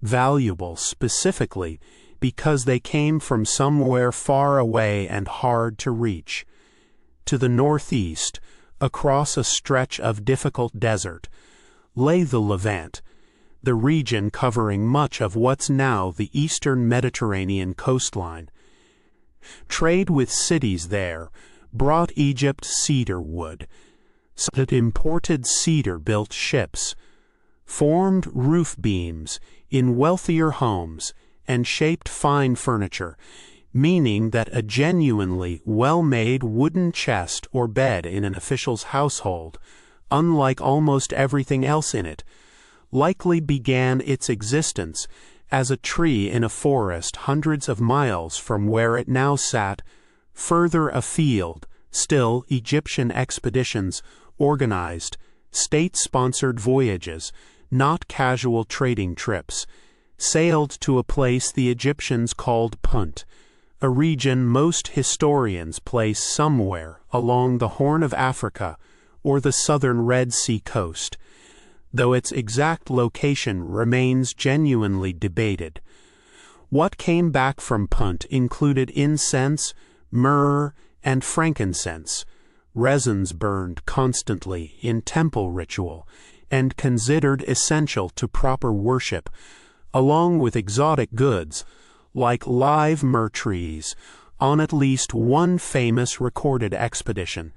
valuable specifically because they came from somewhere far away and hard to reach. To the northeast, across a stretch of difficult desert, lay the Levant, the region covering much of what's now the eastern Mediterranean coastline. Trade with cities there brought Egypt cedar wood, so that imported cedar-built ships, formed roof beams in wealthier homes, and shaped fine furniture, meaning that a genuinely well-made wooden chest or bed in an official's household, unlike almost everything else in it, likely began its existence as a tree in a forest hundreds of miles from where it now sat. Further afield, still Egyptian expeditions organized, state-sponsored voyages, not casual trading trips, sailed to a place the Egyptians called Punt, a region most historians place somewhere along the Horn of Africa or the southern Red Sea coast, though its exact location remains genuinely debated. What came back from Punt included incense, myrrh, and frankincense, resins burned constantly in temple ritual and considered essential to proper worship, along with exotic goods like live myrrh trees on at least one famous recorded expedition,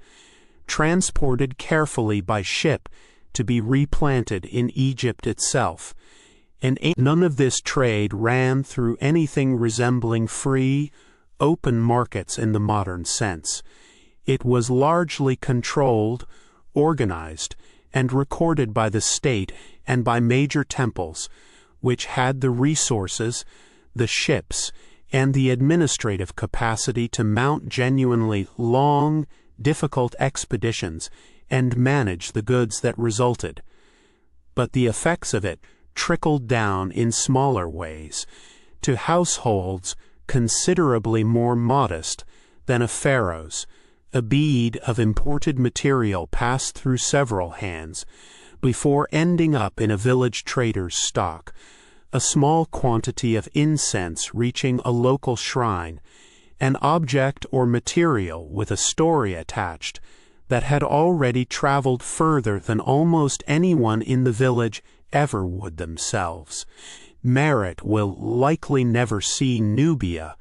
transported carefully by ship to be replanted in Egypt itself. And none of this trade ran through anything resembling free, open markets in the modern sense. It was largely controlled, organized, and recorded by the state and by major temples, which had the resources, the ships, and the administrative capacity to mount genuinely long, difficult expeditions and manage the goods that resulted. But the effects of it trickled down in smaller ways to households considerably more modest than a pharaoh's. A bead of imported material passed through several hands before ending up in a village trader's stock, a small quantity of incense reaching a local shrine, an object or material with a story attached that had already traveled further than almost anyone in the village ever would themselves. Merit will likely never see Nubia,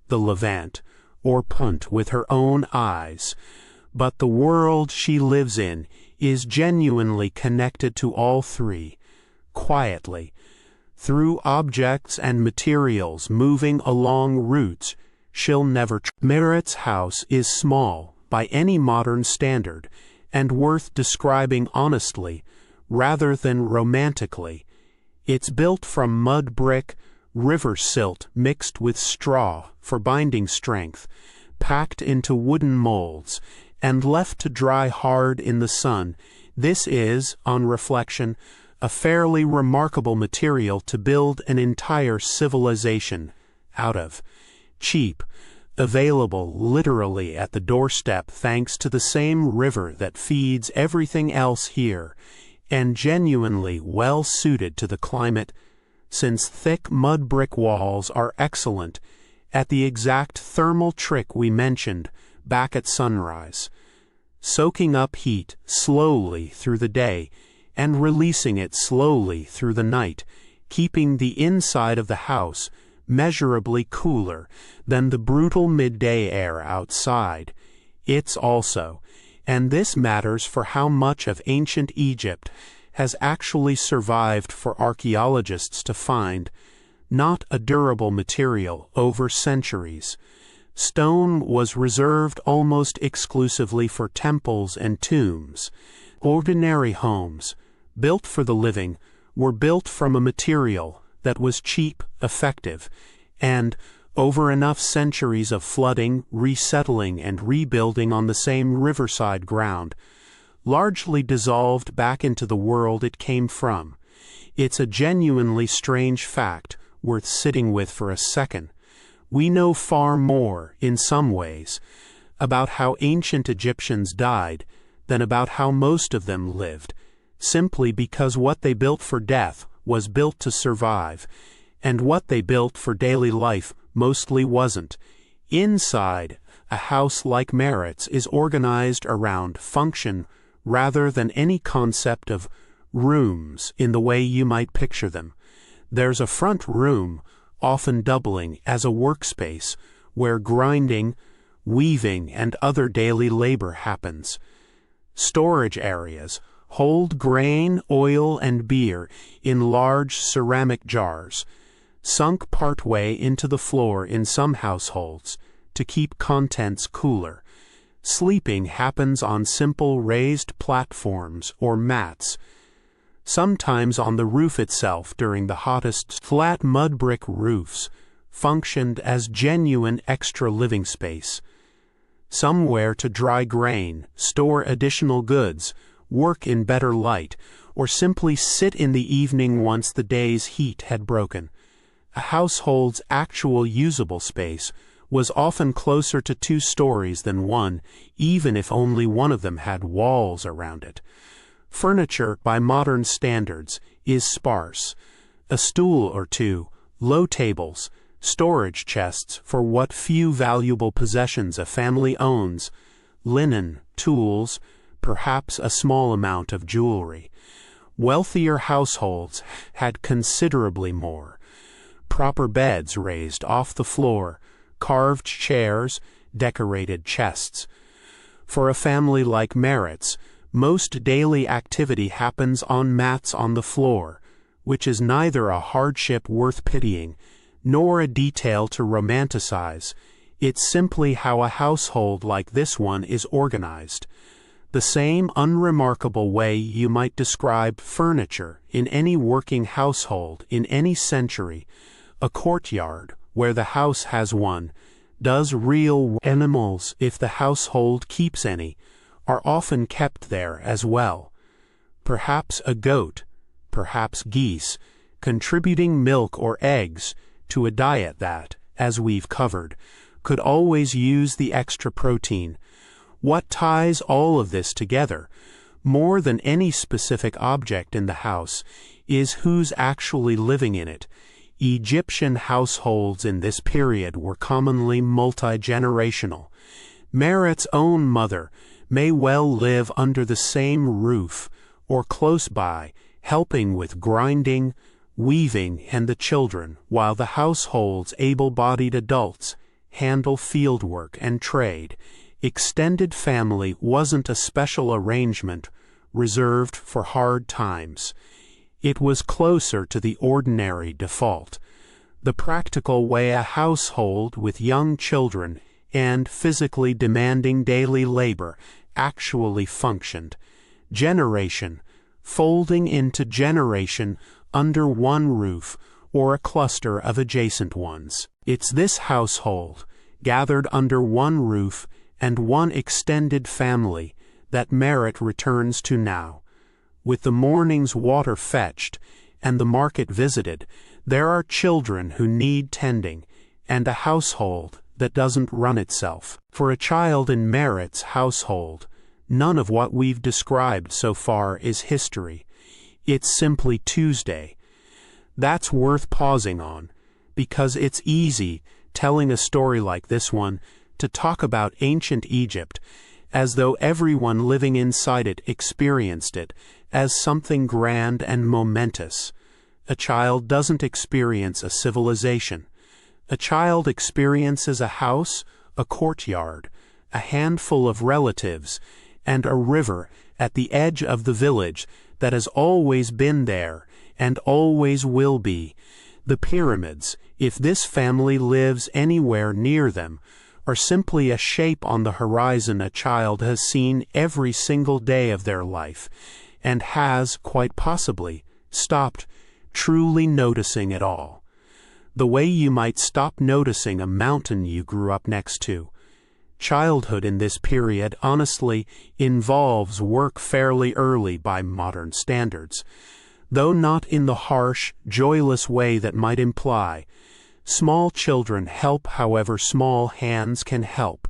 the Levant, or Punt with her own eyes, but the world she lives in is genuinely connected to all three, quietly, through objects and materials moving along routes she'll never. Merit's house is small by any modern standard and worth describing honestly rather than romantically. It's built from mud brick, river silt mixed with straw for binding strength, packed into wooden molds, and left to dry hard in the sun. This is, on reflection, a fairly remarkable material to build an entire civilization out of. Cheap, available literally at the doorstep thanks to the same river that feeds everything else here, and genuinely well suited to the climate, since thick mud brick walls are excellent at the exact thermal trick we mentioned back at sunrise, soaking up heat slowly through the day and releasing it slowly through the night, keeping the inside of the house measurably cooler than the brutal midday air outside. It's also, and this matters for how much of ancient Egypt has actually survived for archaeologists to find, not a durable material over centuries. Stone was reserved almost exclusively for temples and tombs. Ordinary homes, built for the living, were built from a material that was cheap, effective, and, over enough centuries of flooding, resettling, and rebuilding on the same riverside ground, largely dissolved back into the world it came from. It's a genuinely strange fact worth sitting with for a second. We know far more, in some ways, about how ancient Egyptians died than about how most of them lived, simply because what they built for death was built to survive, and what they built for daily life mostly wasn't. Inside, a house like Meret's is organized around function rather than any concept of rooms in the way you might picture them. There's a front room, often doubling as a workspace, where grinding, weaving, and other daily labor happens. Storage areas hold grain, oil, and beer in large ceramic jars, sunk partway into the floor in some households to keep contents cooler. Sleeping happens on simple raised platforms or mats, sometimes on the roof itself during the hottest. Flat mud brick roofs functioned as genuine extra living space. Somewhere to dry grain, store additional goods, work in better light, or simply sit in the evening once the day's heat had broken. A household's actual usable space was often closer to 2 stories than 1, even if only one of them had walls around it. Furniture, by modern standards, is sparse. A stool or 2, low tables, storage chests for what few valuable possessions a family owns, linen, tools, perhaps a small amount of jewelry. Wealthier households had considerably more. Proper beds raised off the floor, carved chairs, decorated chests. For a family like Meret's, most daily activity happens on mats on the floor, which is neither a hardship worth pitying, nor a detail to romanticize. It's simply how a household like this one is organized. The same unremarkable way you might describe furniture in any working household in any century, a courtyard, where the house has one, does real animals, if the household keeps any, are often kept there as well. Perhaps a goat, perhaps geese, contributing milk or eggs to a diet that, as we've covered, could always use the extra protein. What ties all of this together, more than any specific object in the house, is who's actually living in it. Egyptian households in this period were commonly multi-generational. Meret's own mother may well live under the same roof or close by, helping with grinding, weaving, and the children, while the household's able-bodied adults handle fieldwork and trade. Extended family wasn't a special arrangement reserved for hard times. It was closer to the ordinary default, the practical way a household with young children and physically demanding daily labor actually functioned. Generation, folding into generation under one roof or a cluster of adjacent ones. It's this household, gathered under one roof and one extended family, that Meret returns to now. With the morning's water fetched and the market visited, there are children who need tending, and a household that doesn't run itself. For a child in Merritt's household, none of what we've described so far is history. It's simply Tuesday. That's worth pausing on, because it's easy, telling a story like this one, to talk about ancient Egypt as though everyone living inside it experienced it as something grand and momentous. A child doesn't experience a civilization. A child experiences a house, a courtyard, a handful of relatives, and a river at the edge of the village that has always been there and always will be. The pyramids, if this family lives anywhere near them, are simply a shape on the horizon a child has seen every single day of their life, and has, quite possibly, stopped truly noticing at all. The way you might stop noticing a mountain you grew up next to. Childhood in this period honestly involves work fairly early by modern standards, though not in the harsh, joyless way that might imply. Small children help however small hands can help,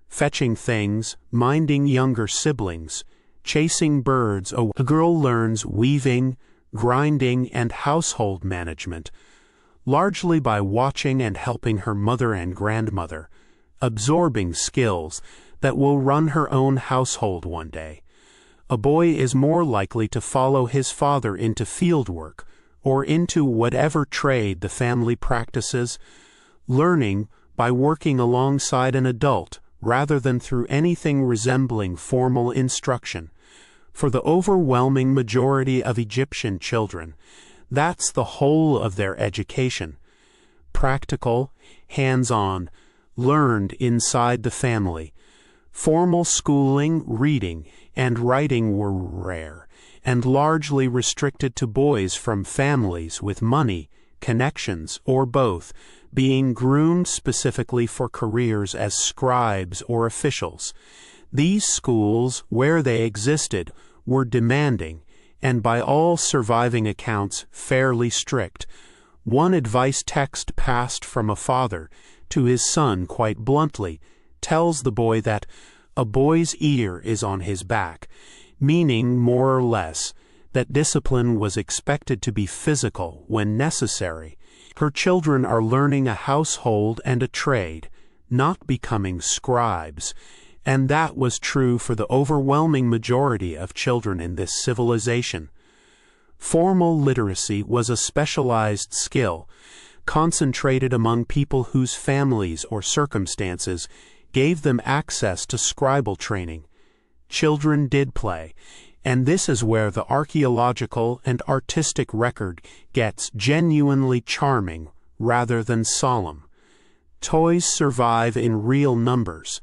fetching things, minding younger siblings, chasing birds. A girl learns weaving, grinding, and household management, largely by watching and helping her mother and grandmother, absorbing skills that will run her own household one day. A boy is more likely to follow his father into fieldwork or into whatever trade the family practices, learning by working alongside an adult rather than through anything resembling formal instruction. For the overwhelming majority of Egyptian children, that's the whole of their education. Practical, hands-on, learned inside the family. Formal schooling, reading, and writing were rare, and largely restricted to boys from families with money, connections, or both, being groomed specifically for careers as scribes or officials. These schools, where they existed, were demanding, and by all surviving accounts fairly strict. One advice text passed from a father to his son quite bluntly tells the boy that a boy's ear is on his back, meaning more or less that discipline was expected to be physical when necessary. Her children are learning a household and a trade, not becoming scribes, and that was true for the overwhelming majority of children in this civilization. Formal literacy was a specialized skill, concentrated among people whose families or circumstances gave them access to scribal training. Children did play, and this is where the archaeological and artistic record gets genuinely charming rather than solemn. Toys survive in real numbers.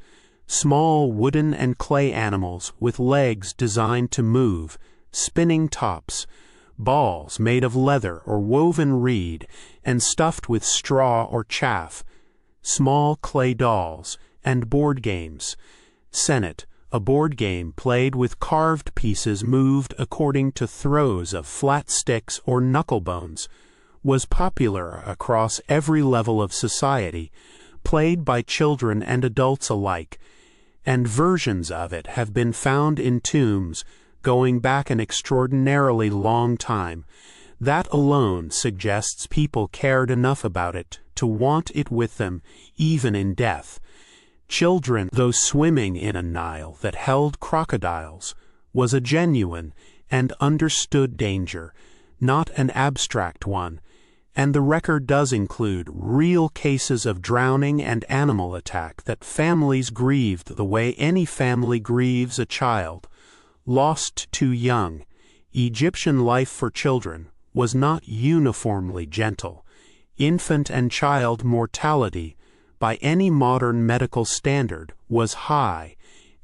Small wooden and clay animals with legs designed to move, spinning tops, balls made of leather or woven reed and stuffed with straw or chaff, small clay dolls, and board games. Senet, a board game played with carved pieces moved according to throws of flat sticks or knucklebones, was popular across every level of society, played by children and adults alike, and versions of it have been found in tombs going back an extraordinarily long time. That alone suggests people cared enough about it to want it with them, even in death. Children, though swimming in a Nile that held crocodiles, was a genuine and understood danger, not an abstract one, and the record does include real cases of drowning and animal attack that families grieved the way any family grieves a child, lost too young. Egyptian life for children was not uniformly gentle. Infant and child mortality, by any modern medical standard, was high,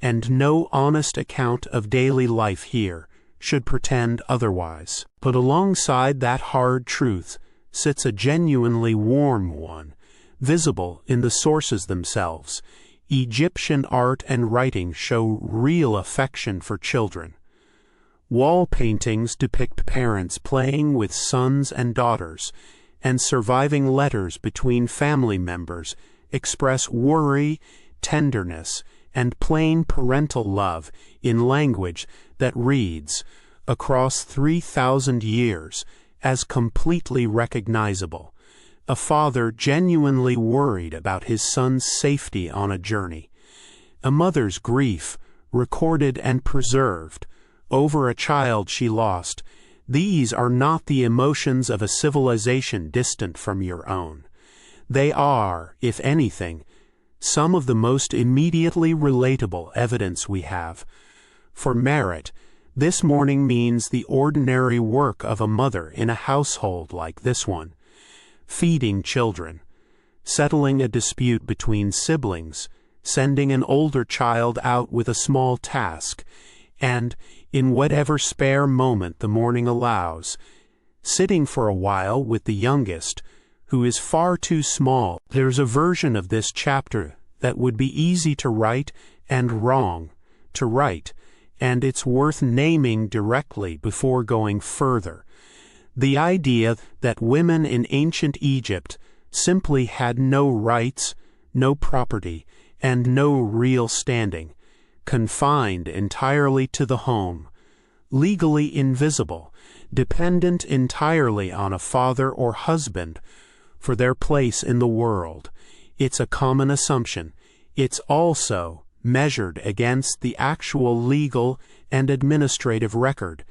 and no honest account of daily life here should pretend otherwise. But alongside that hard truth sits a genuinely warm one, visible in the sources themselves. Egyptian art and writing show real affection for children. Wall paintings depict parents playing with sons and daughters, and surviving letters between family members express worry, tenderness, and plain parental love in language that reads, across 3,000 years, as completely recognizable. A father genuinely worried about his son's safety on a journey. A mother's grief, recorded and preserved, over a child she lost. These are not the emotions of a civilization distant from your own. They are, if anything, some of the most immediately relatable evidence we have. For Merit, this morning means the ordinary work of a mother in a household like this one. Feeding children, settling a dispute between siblings, sending an older child out with a small task, and, in whatever spare moment the morning allows, sitting for a while with the youngest, who is far too small. There's a version of this chapter that would be easy to write and wrong to write, and it's worth naming directly before going further. The idea that women in ancient Egypt simply had no rights, no property, and no real standing, confined entirely to the home, legally invisible, dependent entirely on a father or husband for their place in the world. It's a common assumption. It's also measured against the actual legal and administrative record,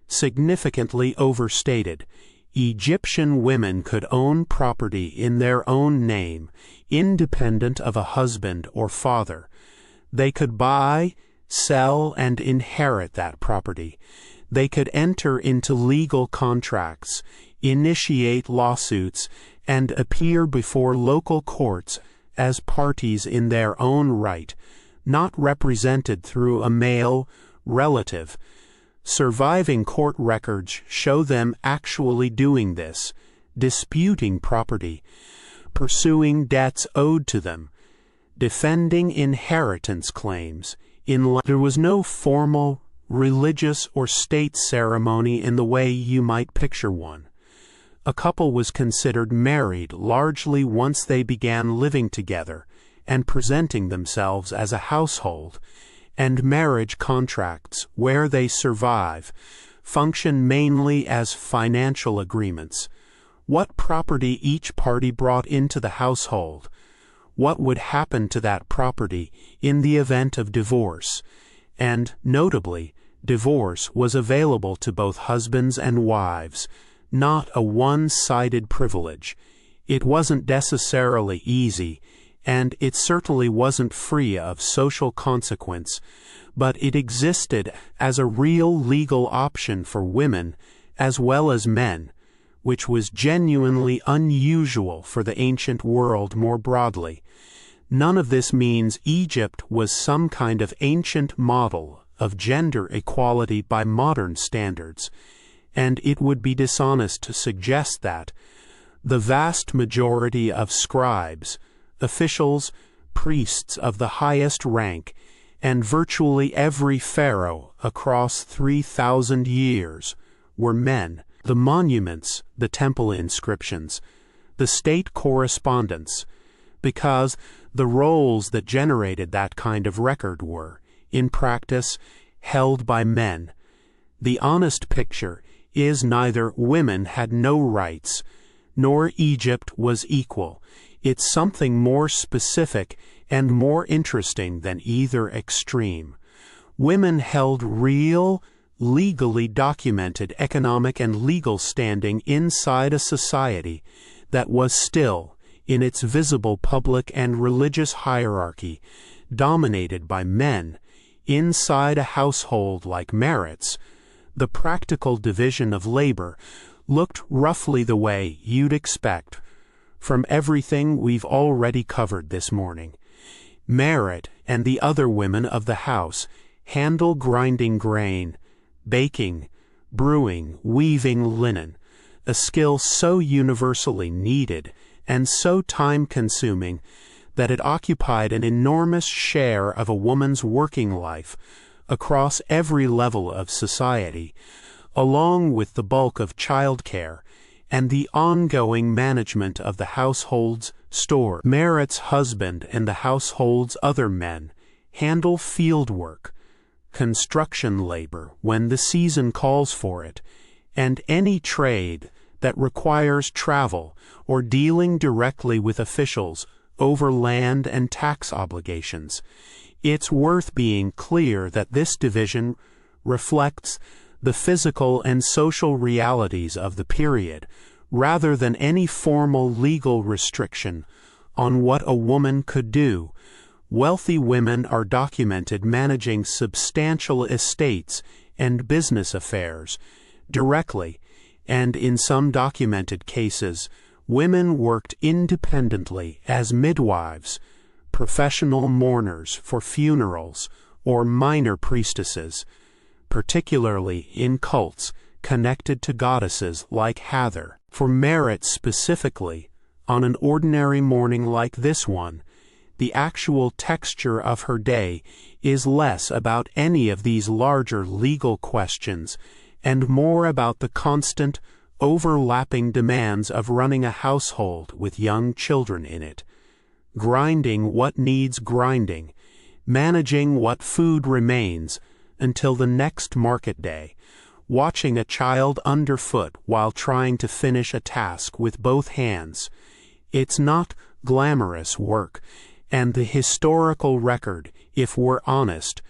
significantly overstated. Egyptian women could own property in their own name, independent of a husband or father. They could buy, sell, and inherit that property. They could enter into legal contracts, initiate lawsuits, and appear before local courts as parties in their own right, not represented through a male relative. Surviving court records show them actually doing this, disputing property, pursuing debts owed to them, defending inheritance claims. There was no formal, religious, or state ceremony in the way you might picture one. A couple was considered married largely once they began living together and presenting themselves as a household, and marriage contracts, where they survive, function mainly as financial agreements. What property each party brought into the household, what would happen to that property in the event of divorce, and, notably, divorce was available to both husbands and wives, not a one-sided privilege. It wasn't necessarily easy, and it certainly wasn't free of social consequence, but it existed as a real legal option for women as well as men, which was genuinely unusual for the ancient world more broadly. None of this means Egypt was some kind of ancient model of gender equality by modern standards, and it would be dishonest to suggest that. The vast majority of scribes, officials, priests of the highest rank, and virtually every pharaoh across 3,000 years were men. The monuments, the temple inscriptions, the state correspondence, because the roles that generated that kind of record were, in practice, held by men. The honest picture is neither women had no rights, nor Egypt was equal. It's something more specific and more interesting than either extreme. Women held real, legally documented economic and legal standing inside a society that was still, in its visible public and religious hierarchy, dominated by men. Inside a household like Merit's, the practical division of labor looked roughly the way you'd expect from everything we've already covered this morning. Merit and the other women of the house handle grinding grain, baking, brewing, weaving linen, a skill so universally needed and so time-consuming that it occupied an enormous share of a woman's working life across every level of society, along with the bulk of childcare and the ongoing management of the household's store. Merritt's husband and the household's other men handle field work, construction labor when the season calls for it, and any trade that requires travel or dealing directly with officials over land and tax obligations. It's worth being clear that this division reflects the physical and social realities of the period, rather than any formal legal restriction on what a woman could do. Wealthy women are documented managing substantial estates and business affairs directly, and in some documented cases, women worked independently as midwives, professional mourners for funerals, or minor priestesses, particularly in cults connected to goddesses like Hathor. For Merritt specifically, on an ordinary morning like this one, the actual texture of her day is less about any of these larger legal questions and more about the constant, overlapping demands of running a household with young children in it, grinding what needs grinding, managing what food remains until the next market day, watching a child underfoot while trying to finish a task with both hands. It's not glamorous work, and the historical record, if we're honest,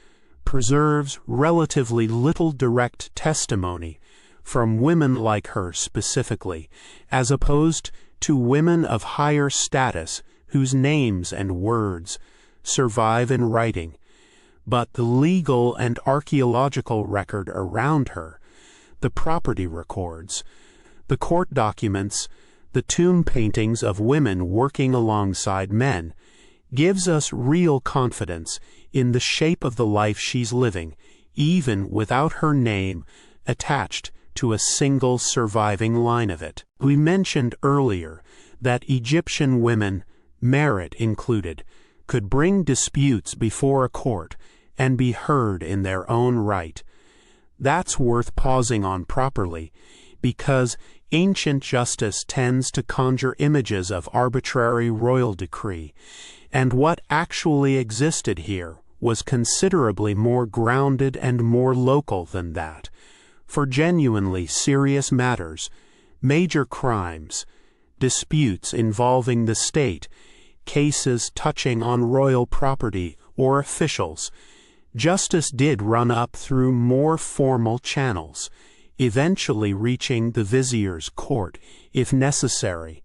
preserves relatively little direct testimony from women like her specifically, as opposed to women of higher status whose names and words survive in writing. But the legal and archaeological record around her, the property records, the court documents, the tomb paintings of women working alongside men, gives us real confidence in the shape of the life she's living, even without her name attached to a single surviving line of it. We mentioned earlier that Egyptian women, Merritt included, could bring disputes before a court and be heard in their own right. That's worth pausing on properly, because ancient justice tends to conjure images of arbitrary royal decree, and what actually existed here was considerably more grounded and more local than that. For genuinely serious matters, major crimes, disputes involving the state, cases touching on royal property or officials, justice did run up through more formal channels, eventually reaching the vizier's court if necessary.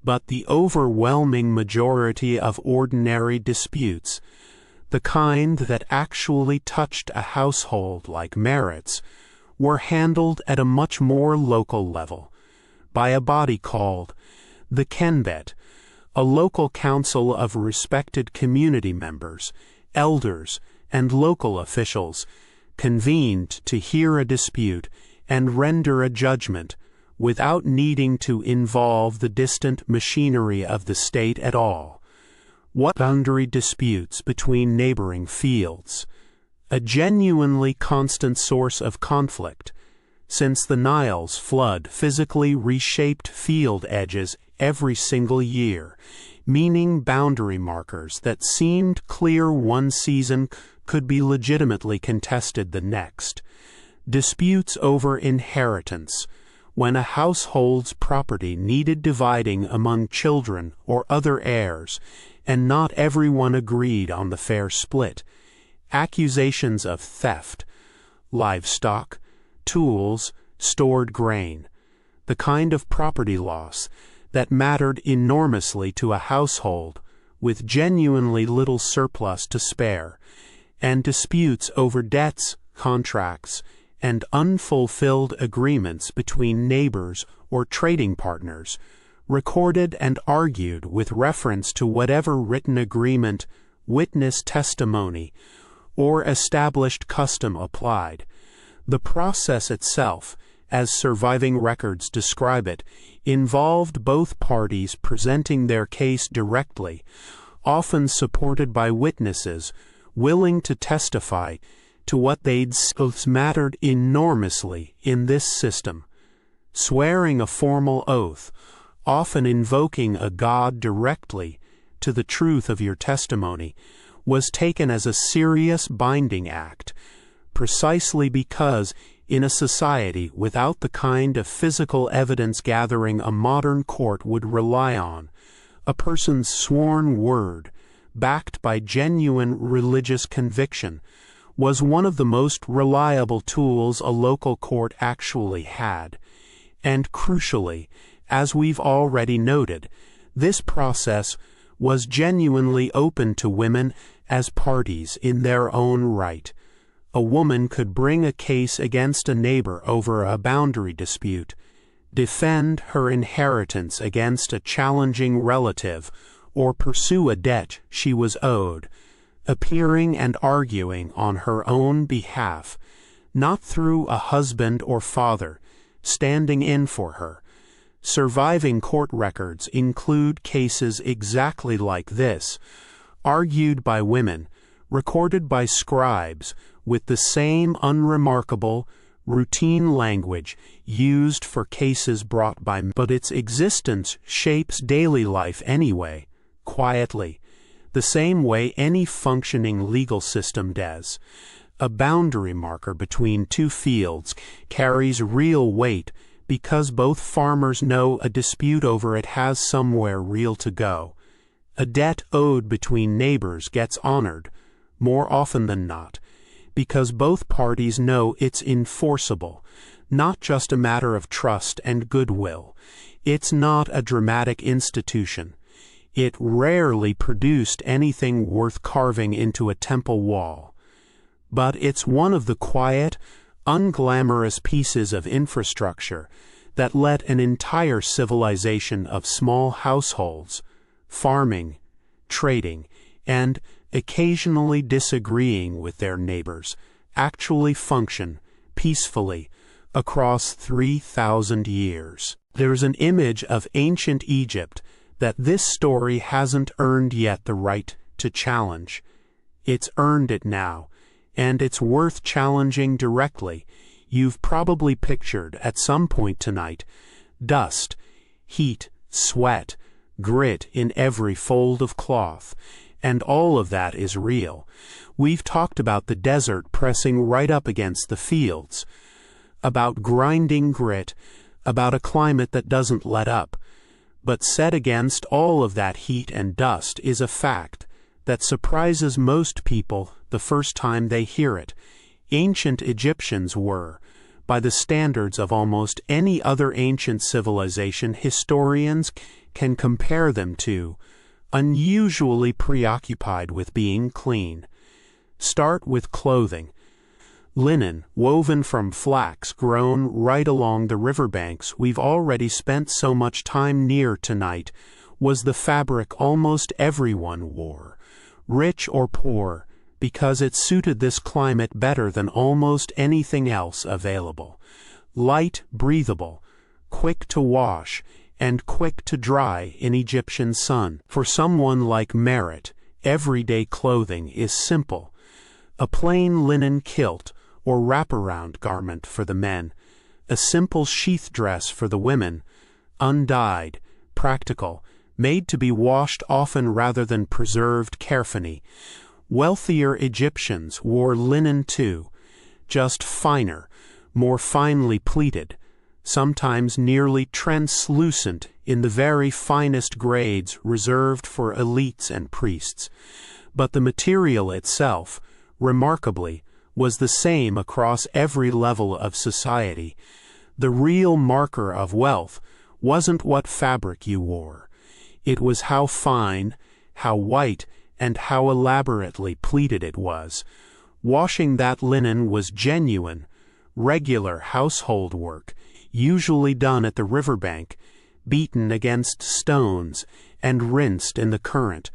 But the overwhelming majority of ordinary disputes, the kind that actually touched a household like Merritt's, were handled at a much more local level, by a body called the Kenbet, a local council of respected community members, elders, and local officials, convened to hear a dispute and render a judgment without needing to involve the distant machinery of the state at all. What boundary disputes between neighboring fields? A genuinely constant source of conflict, since the Nile's flood physically reshaped field edges every single year, meaning boundary markers that seemed clear one season could be legitimately contested the next. Disputes over inheritance, when a household's property needed dividing among children or other heirs, and not everyone agreed on the fair split. Accusations of theft, livestock, tools, stored grain, the kind of property loss that mattered enormously to a household with genuinely little surplus to spare, and disputes over debts, contracts, and unfulfilled agreements between neighbors or trading partners, recorded and argued with reference to whatever written agreement, witness testimony, or established custom applied. The process itself, as surviving records describe it, involved both parties presenting their case directly, often supported by witnesses willing to testify to what they'd mattered enormously in this system. Swearing a formal oath, often invoking a god directly to the truth of your testimony, was taken as a serious binding act, precisely because in a society without the kind of physical evidence gathering a modern court would rely on, a person's sworn word, backed by genuine religious conviction, was one of the most reliable tools a local court actually had. And crucially, as we've already noted, this process was genuinely open to women as parties in their own right. A woman could bring a case against a neighbor over a boundary dispute, defend her inheritance against a challenging relative, or pursue a debt she was owed, appearing and arguing on her own behalf, not through a husband or father standing in for her. Surviving court records include cases exactly like this, argued by women, recorded by scribes, with the same unremarkable, routine language used for cases brought by men. But its existence shapes daily life anyway, quietly, the same way any functioning legal system does. A boundary marker between two fields carries real weight because both farmers know a dispute over it has somewhere real to go. A debt owed between neighbors gets honored, more often than not, because both parties know it's enforceable, not just a matter of trust and goodwill. It's not a dramatic institution. It rarely produced anything worth carving into a temple wall. But it's one of the quiet, unglamorous pieces of infrastructure that let an entire civilization of small households, farming, trading, and occasionally disagreeing with their neighbors, actually function peacefully across 3,000 years. There's an image of ancient Egypt that this story hasn't earned yet the right to challenge. It's earned it now, and it's worth challenging directly. You've probably pictured at some point tonight dust, heat, sweat, grit in every fold of cloth, and all of that is real. We've talked about the desert pressing right up against the fields, about grinding grit, about a climate that doesn't let up. But set against all of that heat and dust is a fact that surprises most people the first time they hear it. Ancient Egyptians were, by the standards of almost any other ancient civilization historians can compare them to, unusually preoccupied with being clean. Start with clothing. Linen, woven from flax grown right along the riverbanks we've already spent so much time near tonight, was the fabric almost everyone wore, rich or poor, because it suited this climate better than almost anything else available. Light, breathable, quick to wash, and quick to dry in Egyptian sun. For someone like Merit, everyday clothing is simple. A plain linen kilt or wraparound garment for the men, a simple sheath dress for the women, undyed, practical, made to be washed often rather than preserved carefully. Wealthier Egyptians wore linen too, just finer, more finely pleated, sometimes nearly translucent in the very finest grades reserved for elites and priests. But the material itself, remarkably, was the same across every level of society. The real marker of wealth wasn't what fabric you wore. It was how fine, how white, and how elaborately pleated it was. Washing that linen was genuine, regular household work, usually done at the riverbank, beaten against stones and rinsed in the current.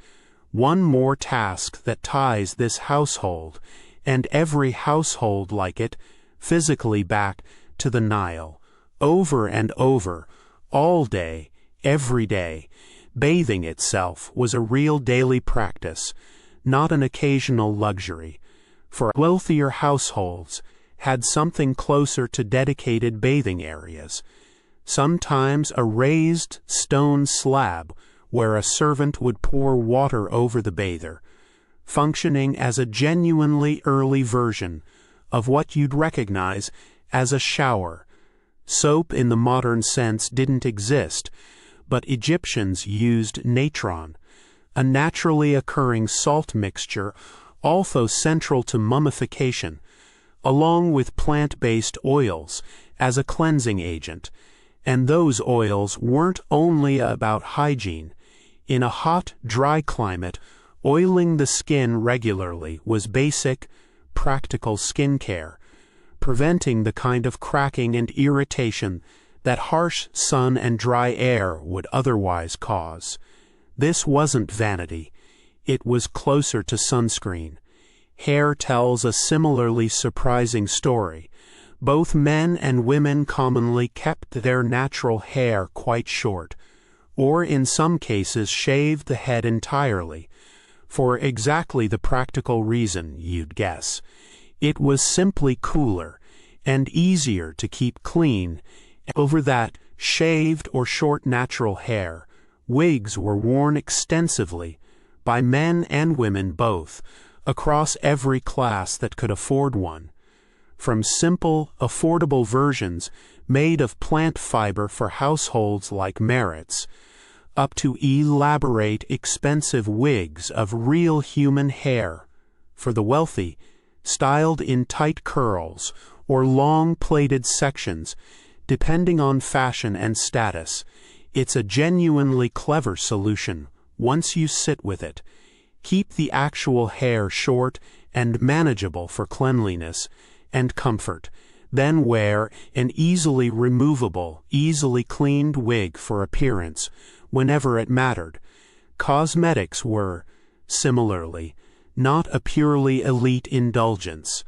One more task that ties this household, and every household like it, physically back to the Nile, over and over, all day, every day. Bathing itself was a real daily practice, not an occasional luxury, for wealthier households had something closer to dedicated bathing areas. sometimes a raised stone slab where a servant would pour water over the bather, functioning as a genuinely early version of what you'd recognize as a shower. Soap in the modern sense didn't exist, but Egyptians used natron, a naturally occurring salt mixture also central to mummification, along with plant-based oils as a cleansing agent. And those oils weren't only about hygiene. In a hot, dry climate, oiling the skin regularly was basic, practical skincare, preventing the kind of cracking and irritation that harsh sun and dry air would otherwise cause. This wasn't vanity. It was closer to sunscreen. Hair tells a similarly surprising story. Both men and women commonly kept their natural hair quite short, or in some cases shaved the head entirely, for exactly the practical reason you'd guess. It was simply cooler and easier to keep clean. Over that shaved or short natural hair, wigs were worn extensively by men and women both, across every class that could afford one. From simple, affordable versions made of plant fiber for households like Merritt's, up to elaborate, expensive wigs of real human hair for the wealthy, styled in tight curls or long plaited sections, depending on fashion and status. It's a genuinely clever solution once you sit with it. Keep the actual hair short and manageable for cleanliness and comfort, then wear an easily removable, easily cleaned wig for appearance whenever it mattered. Cosmetics were, similarly, not a purely elite indulgence.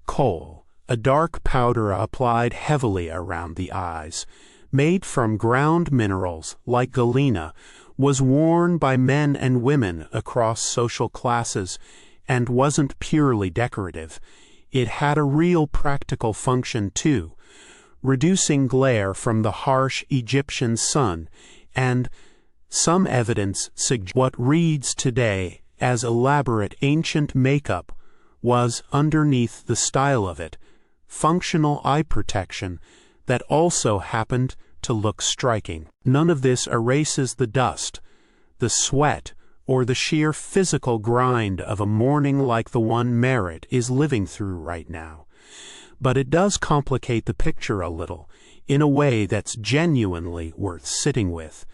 Kohl, a dark powder applied heavily around the eyes, made from ground minerals like galena, was worn by men and women across social classes and wasn't purely decorative. It had a real practical function too, reducing glare from the harsh Egyptian sun, and some evidence suggests what reads today as elaborate ancient makeup was underneath the style of it, functional eye protection that also happened to look striking. None of this erases the dust, the sweat, or the sheer physical grind of a morning like the one Merritt is living through right now. But it does complicate the picture a little, in a way that's genuinely worth sitting with.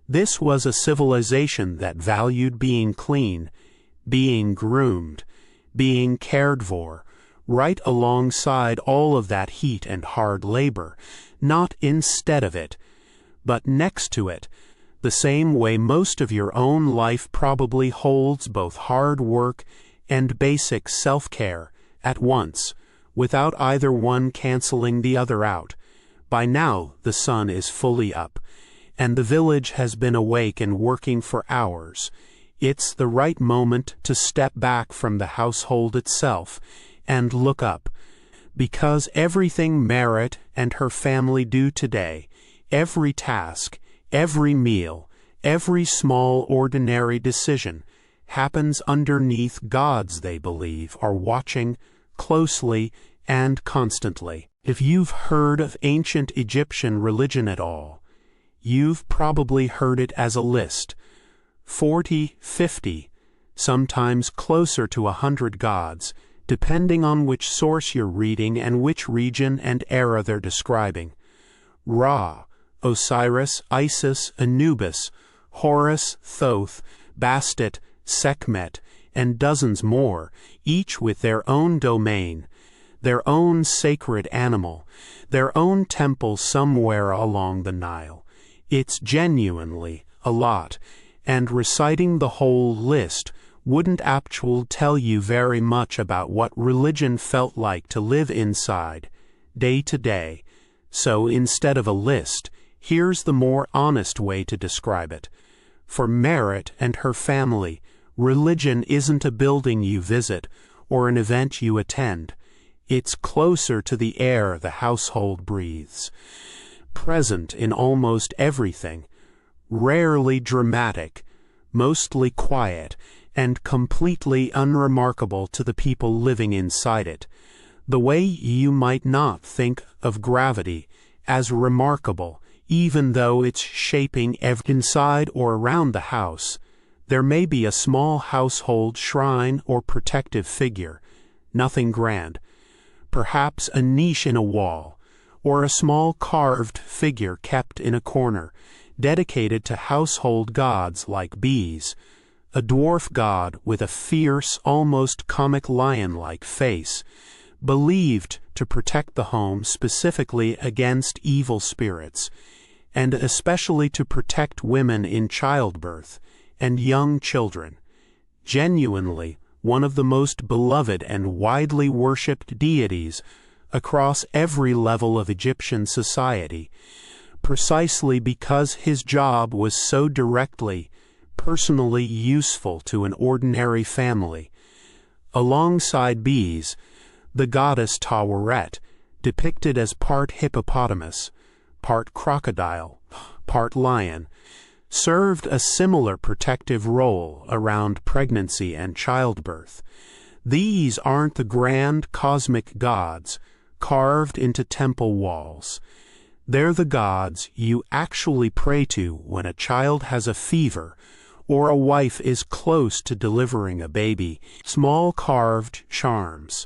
This was a civilization that valued being clean, being groomed, being cared for, right alongside all of that heat and hard labor, not instead of it, but next to it, the same way most of your own life probably holds both hard work and basic self-care at once, without either one canceling the other out. By now the sun is fully up, and the village has been awake and working for hours. It's the right moment to step back from the household itself and look up, because everything Merritt and her family do today, every task, every meal, every small ordinary decision, happens underneath gods they believe are watching closely and constantly. If you've heard of ancient Egyptian religion at all, you've probably heard it as a list, 40, 50, sometimes closer to 100 gods, depending on which source you're reading and which region and era they're describing. Ra, Osiris, Isis, Anubis, Horus, Thoth, Bastet, Sekhmet, and dozens more, each with their own domain, their own sacred animal, their own temple somewhere along the Nile. It's genuinely a lot, and reciting the whole list wouldn't actually tell you very much about what religion felt like to live inside, day to day. So instead of a list, here's the more honest way to describe it. For Merritt and her family, religion isn't a building you visit or an event you attend. It's closer to the air the household breathes. present in almost everything, rarely dramatic, mostly quiet, and completely unremarkable to the people living inside it, the way you might not think of gravity as remarkable, even though it's shaping inside or around the house. There may be a small household shrine or protective figure, nothing grand, perhaps a niche in a wall, or a small carved figure kept in a corner, dedicated to household gods like bees, a dwarf god with a fierce, almost comic lion-like face, believed to protect the home specifically against evil spirits, and especially to protect women in childbirth and young children. Genuinely one of the most beloved and widely worshipped deities across every level of Egyptian society, precisely because his job was so directly, personally useful to an ordinary family. Alongside bees, the goddess Taweret, depicted as part hippopotamus, part crocodile, part lion, served a similar protective role around pregnancy and childbirth. These aren't the grand cosmic gods carved into temple walls. They're the gods you actually pray to when a child has a fever or a wife is close to delivering a baby. Small carved charms,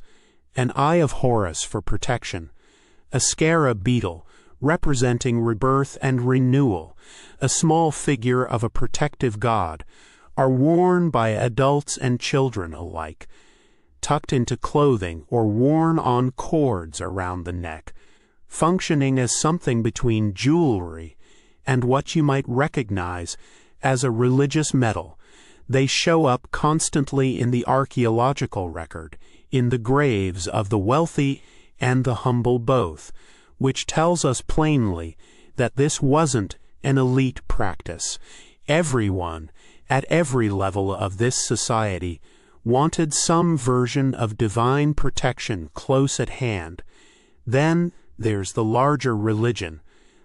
an eye of Horus for protection, a scarab beetle representing rebirth and renewal, a small figure of a protective god, are worn by adults and children alike, tucked into clothing or worn on cords around the neck, functioning as something between jewelry and what you might recognize as a religious medal. They show up constantly in the archaeological record, in the graves of the wealthy and the humble both, which tells us plainly that this wasn't an elite practice. Everyone, at every level of this society, wanted some version of divine protection close at hand. Then there's the larger religion,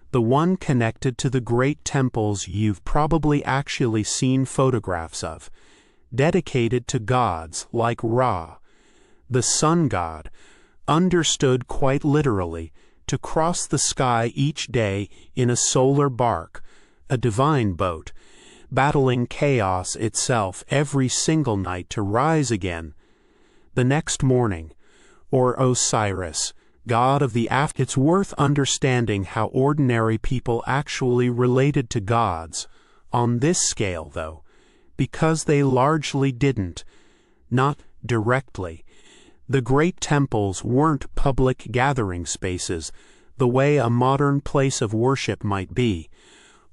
the one connected to the great temples you've probably actually seen photographs of, dedicated to gods like Ra, the sun god, understood quite literally to cross the sky each day in a solar bark, a divine boat, battling chaos itself every single night to rise again the next morning, or Osiris, god of the afterlife. It's worth understanding how ordinary people actually related to gods on this scale, though, because they largely didn't, not directly. The great temples weren't public gathering spaces the way a modern place of worship might be.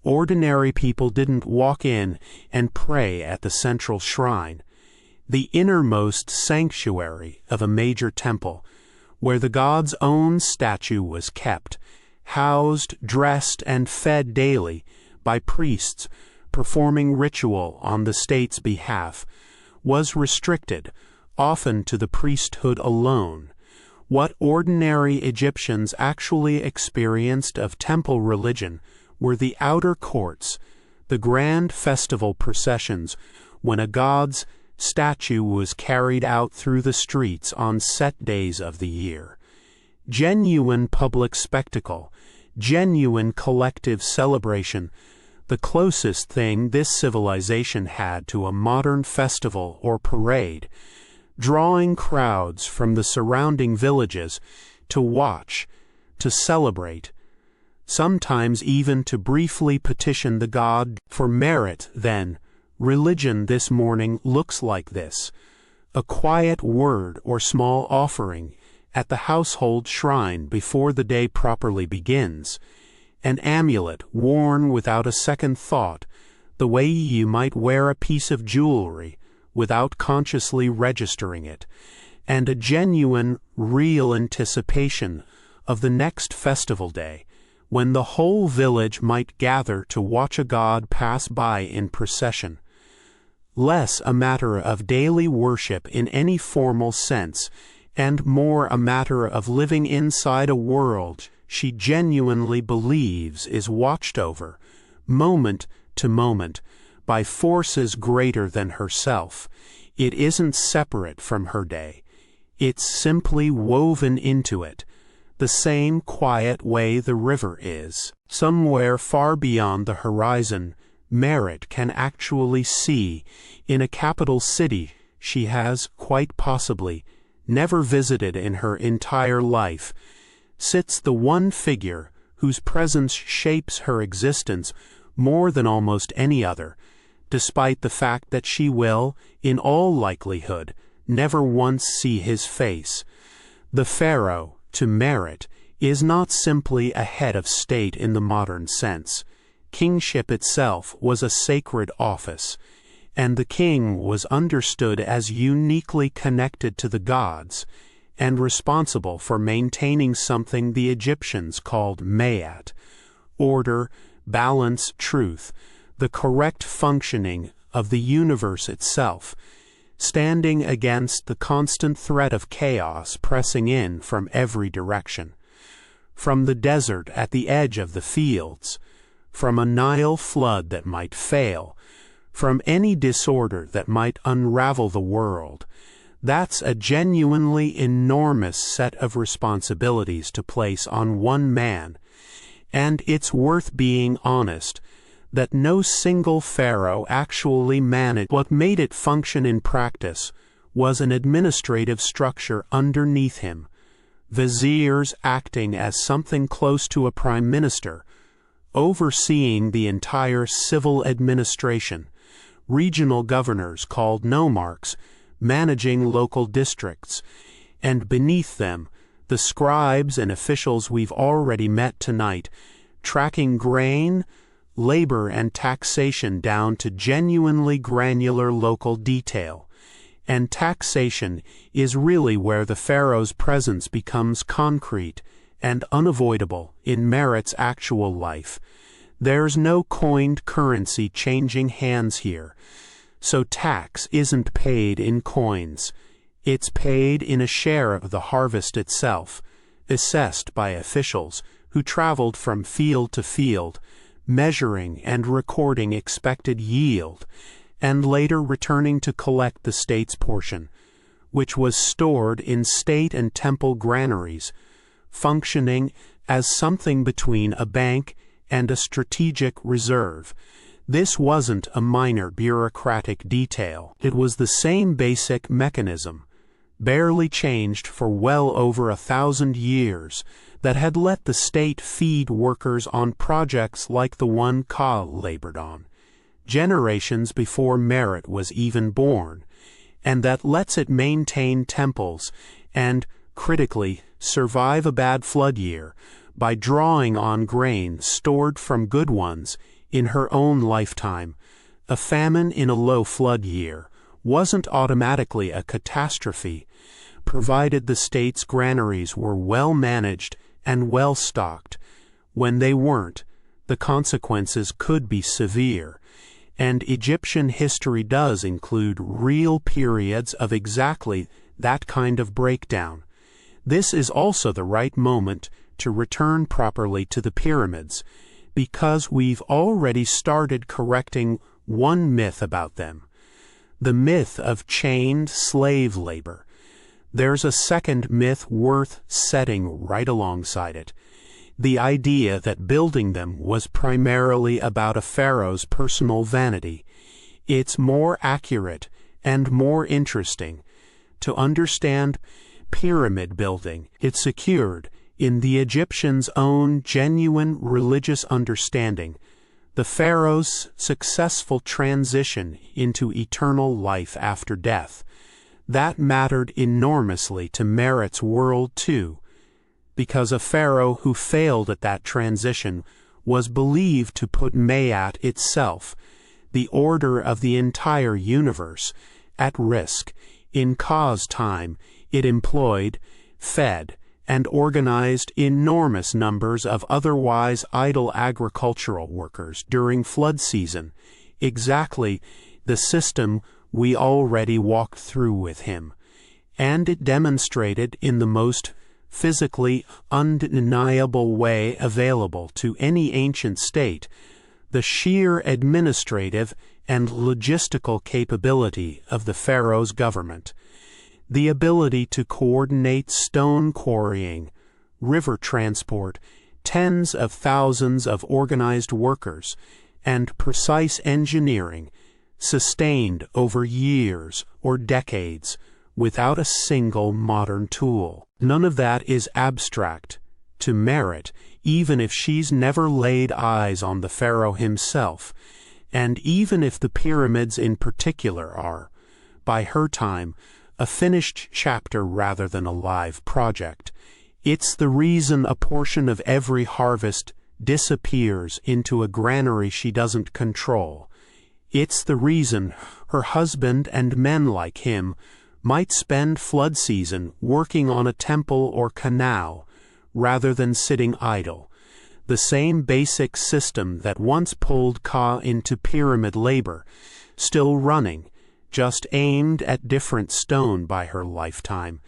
Ordinary people didn't walk in and pray at the central shrine, the innermost sanctuary of a major temple, where the god's own statue was kept, housed, dressed, and fed daily by priests performing ritual on the state's behalf, was restricted, often to the priesthood alone. What ordinary Egyptians actually experienced of temple religion were the outer courts, the grand festival processions, when a god's statue was carried out through the streets on set days of the year. Genuine public spectacle, genuine collective celebration, the closest thing this civilization had to a modern festival or parade, drawing crowds from the surrounding villages to watch, to celebrate, sometimes even to briefly petition the god for merit. Then, religion this morning looks like this: a quiet word or small offering at the household shrine before the day properly begins, an amulet worn without a second thought, the way you might wear a piece of jewelry without consciously registering it, and a genuine, real anticipation of the next festival day, when the whole village might gather to watch a god pass by in procession. Less a matter of daily worship in any formal sense, and more a matter of living inside a world she genuinely believes is watched over, moment to moment, by forces greater than herself. It isn't separate from her day. It's simply woven into it, the same quiet way the river is. Somewhere far beyond the horizon, Merit can actually see, in a capital city she has, quite possibly, never visited in her entire life, sits the one figure whose presence shapes her existence more than almost any other, despite the fact that she will, in all likelihood, never once see his face. The Pharaoh, to Merit, is not simply a head of state in the modern sense. Kingship itself was a sacred office, and the king was understood as uniquely connected to the gods and responsible for maintaining something the Egyptians called mayat, order, balance, truth, the correct functioning of the universe itself, standing against the constant threat of chaos pressing in from every direction. From the desert at the edge of the fields, from a Nile flood that might fail, from any disorder that might unravel the world. That's a genuinely enormous set of responsibilities to place on one man, and it's worth being honest that no single pharaoh actually managed. What made it function in practice was an administrative structure underneath him, viziers acting as something close to a prime minister, overseeing the entire civil administration, regional governors called nomarchs managing local districts, and beneath them, the scribes and officials we've already met tonight, tracking grain, labor, and taxation down to genuinely granular local detail. And taxation is really where the pharaoh's presence becomes concrete and unavoidable in Merit's actual life. There's no coined currency changing hands here, so tax isn't paid in coins. It's paid in a share of the harvest itself, assessed by officials who traveled from field to field, measuring and recording expected yield, and later returning to collect the state's portion, which was stored in state and temple granaries, functioning as something between a bank and a strategic reserve. This wasn't a minor bureaucratic detail. It was the same basic mechanism, barely changed for well over 1,000 years, that had let the state feed workers on projects like the one Ka labored on, generations before Merit was even born, and that lets it maintain temples and, critically, survive a bad flood year by drawing on grain stored from good ones in her own lifetime. A famine in a low flood year wasn't automatically a catastrophe, provided the state's granaries were well managed and well stocked. When they weren't, the consequences could be severe, and Egyptian history does include real periods of exactly that kind of breakdown. This is also the right moment to return properly to the pyramids, because we've already started correcting one myth about them, the myth of chained slave labor. There's a second myth worth setting right alongside it, the idea that building them was primarily about a pharaoh's personal vanity. It's more accurate and more interesting to understand pyramid building. It's secured in the Egyptians' own genuine religious understanding, the pharaoh's successful transition into eternal life after death. That mattered enormously to Merit's world too, because a pharaoh who failed at that transition was believed to put Mayat itself, the order of the entire universe, at risk. In Ka's time, it employed, fed, and organized enormous numbers of otherwise idle agricultural workers during flood season, exactly the system we already walked through with him, and it demonstrated in the most physically undeniable way available to any ancient state, the sheer administrative and logistical capability of the pharaoh's government, the ability to coordinate stone quarrying, river transport, tens of thousands of organized workers, and precise engineering, sustained over years or decades without a single modern tool. None of that is abstract to Merit, even if she's never laid eyes on the pharaoh himself, and even if the pyramids in particular are, by her time, a finished chapter rather than a live project. It's the reason a portion of every harvest disappears into a granary she doesn't control. It's the reason her husband and men like him might spend flood season working on a temple or canal rather than sitting idle. The same basic system that once pulled Ka into pyramid labor, still running, just aimed at different stone by her lifetime.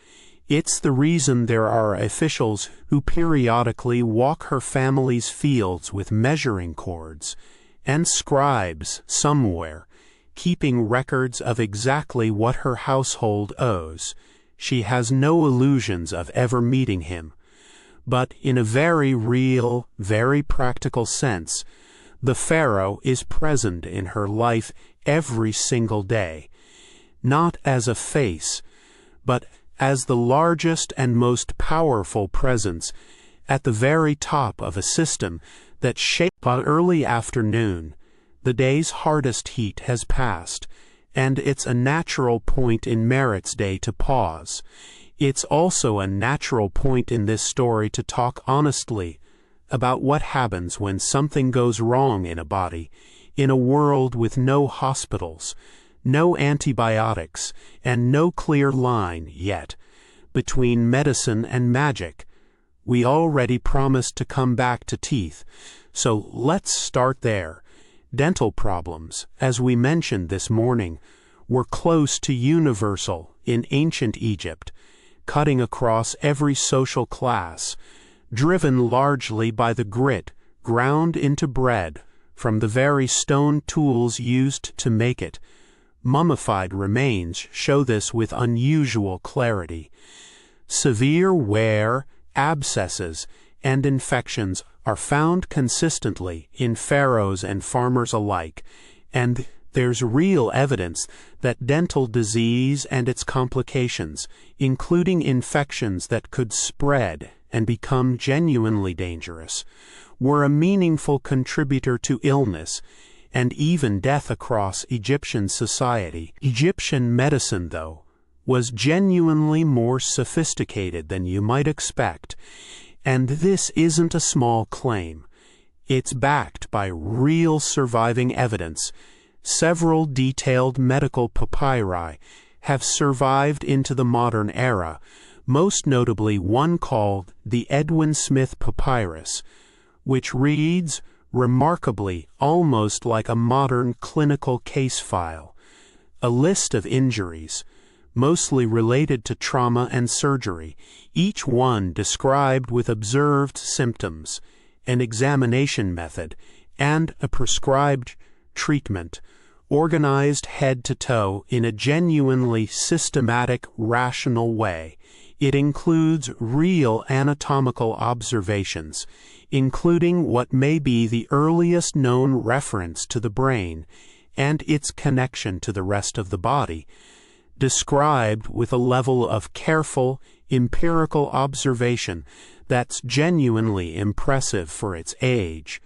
It's the reason there are officials who periodically walk her family's fields with measuring cords, and scribes somewhere, keeping records of exactly what her household owes. She has no illusions of ever meeting him. But in a very real, very practical sense, the pharaoh is present in her life every single day, not as a face, but as the largest and most powerful presence at the very top of a system that shaped. By early afternoon, the day's hardest heat has passed, and it's a natural point in Merit's day to pause. It's also a natural point in this story to talk honestly about what happens when something goes wrong in a body, in a world with no hospitals, no antibiotics, and no clear line yet between medicine and magic. We already promised to come back to teeth, so let's start there. Dental problems, as we mentioned this morning, were close to universal in ancient Egypt, cutting across every social class, driven largely by the grit ground into bread from the very stone tools used to make it. Mummified remains show this with unusual clarity. Severe wear, abscesses, and infections are found consistently in pharaohs and farmers alike, and there's real evidence that dental disease and its complications, including infections that could spread and become genuinely dangerous, were a meaningful contributor to illness and even death across Egyptian society. Egyptian medicine, though, was genuinely more sophisticated than you might expect, and this isn't a small claim. It's backed by real surviving evidence. Several detailed medical papyri have survived into the modern era, most notably one called the Edwin Smith Papyrus, which reads remarkably almost like a modern clinical case file. A list of injuries, mostly related to trauma and surgery, each one described with observed symptoms, an examination method, and a prescribed treatment, organized head to toe in a genuinely systematic, rational way. It includes real anatomical observations, including what may be the earliest known reference to the brain and its connection to the rest of the body, described with a level of careful, empirical observation that's genuinely impressive for its age.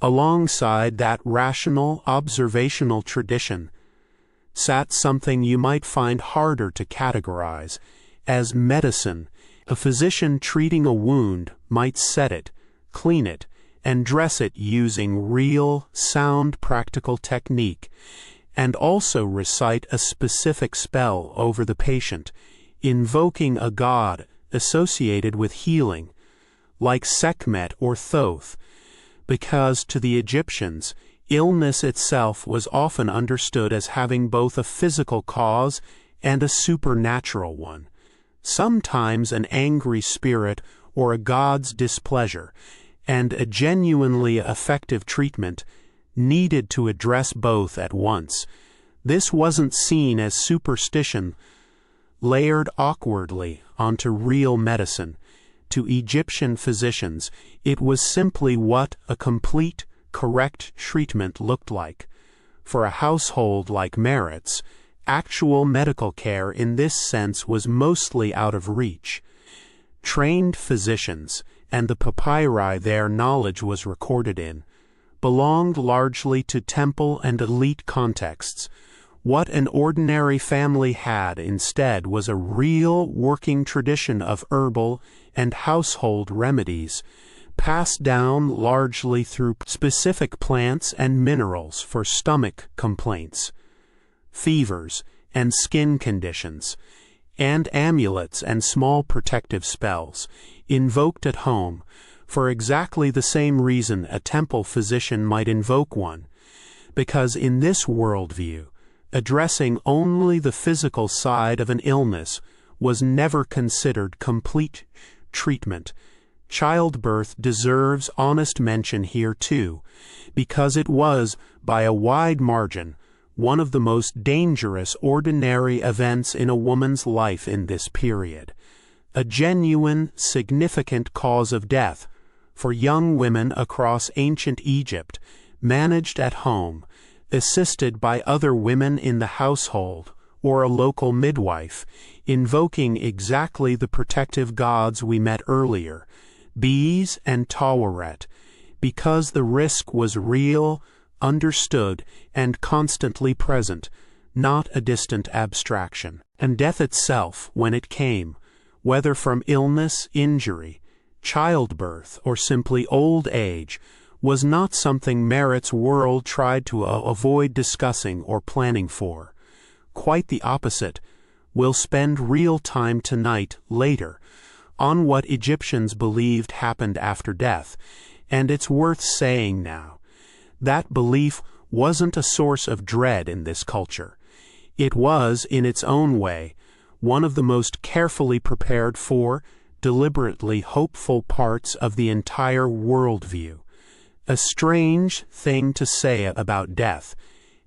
Alongside that rational, observational tradition sat something you might find harder to categorize as medicine. A physician treating a wound might set it, clean it, and dress it using real, sound, practical technique, and also recite a specific spell over the patient, invoking a god associated with healing, like Sekhmet or Thoth, because to the Egyptians, illness itself was often understood as having both a physical cause and a supernatural one. sometimes an angry spirit or a god's displeasure, and a genuinely effective treatment needed to address both at once. This wasn't seen as superstition layered awkwardly onto real medicine. To Egyptian physicians, it was simply what a complete, correct treatment looked like. For a household like Meret's, actual medical care in this sense was mostly out of reach. Trained physicians, and the papyri their knowledge was recorded in, belonged largely to temple and elite contexts. What an ordinary family had instead was a real working tradition of herbal and household remedies, passed down largely through specific plants and minerals for stomach complaints, fevers, and skin conditions, and amulets and small protective spells, invoked at home, for exactly the same reason a temple physician might invoke one, because in this worldview, addressing only the physical side of an illness was never considered complete treatment. Childbirth deserves honest mention here too, because it was, by a wide margin, one of the most dangerous ordinary events in a woman's life in this period. A genuine, significant cause of death for young women across ancient Egypt, managed at home, assisted by other women in the household or a local midwife, invoking exactly the protective gods we met earlier, Bees and Taweret, because the risk was real, understood, and constantly present, not a distant abstraction. And death itself, when it came, whether from illness, injury, childbirth, or simply old age, was not something Meret's world tried to avoid discussing or planning for. Quite the opposite. We'll spend real time tonight, later, on what Egyptians believed happened after death, and it's worth saying now. That belief wasn't a source of dread in this culture. It was, in its own way, one of the most carefully prepared for, deliberately hopeful parts of the entire worldview. A strange thing to say about death,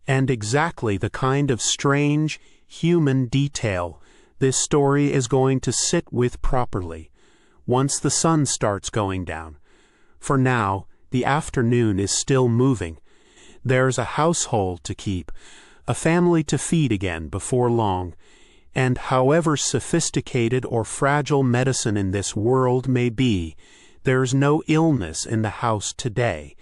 and exactly the kind of strange, human detail this story is going to sit with properly, once the sun starts going down. For now, the afternoon is still moving. There's a household to keep, a family to feed again before long, and however sophisticated or fragile medicine in this world may be, there's no illness in the house today.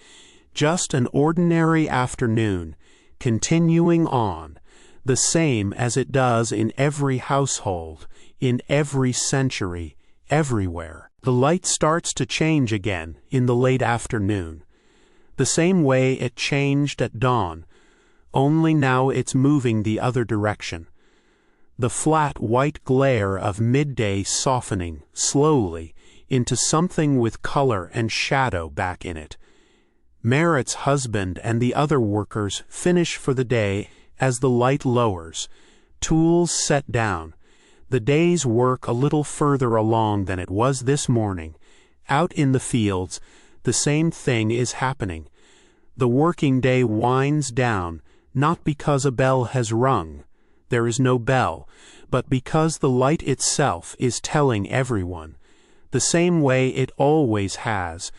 Just an ordinary afternoon, continuing on, the same as it does in every household, in every century, everywhere. The light starts to change again in the late afternoon, the same way it changed at dawn, only now it's moving the other direction. The flat white glare of midday softening, slowly, into something with color and shadow back in it. Meret's husband and the other workers finish for the day as the light lowers, tools set down. The day's work a little further along than it was this morning. Out in the fields, the same thing is happening. The working day winds down, not because a bell has rung. There is no bell, but because the light itself is telling everyone, the same way it always has,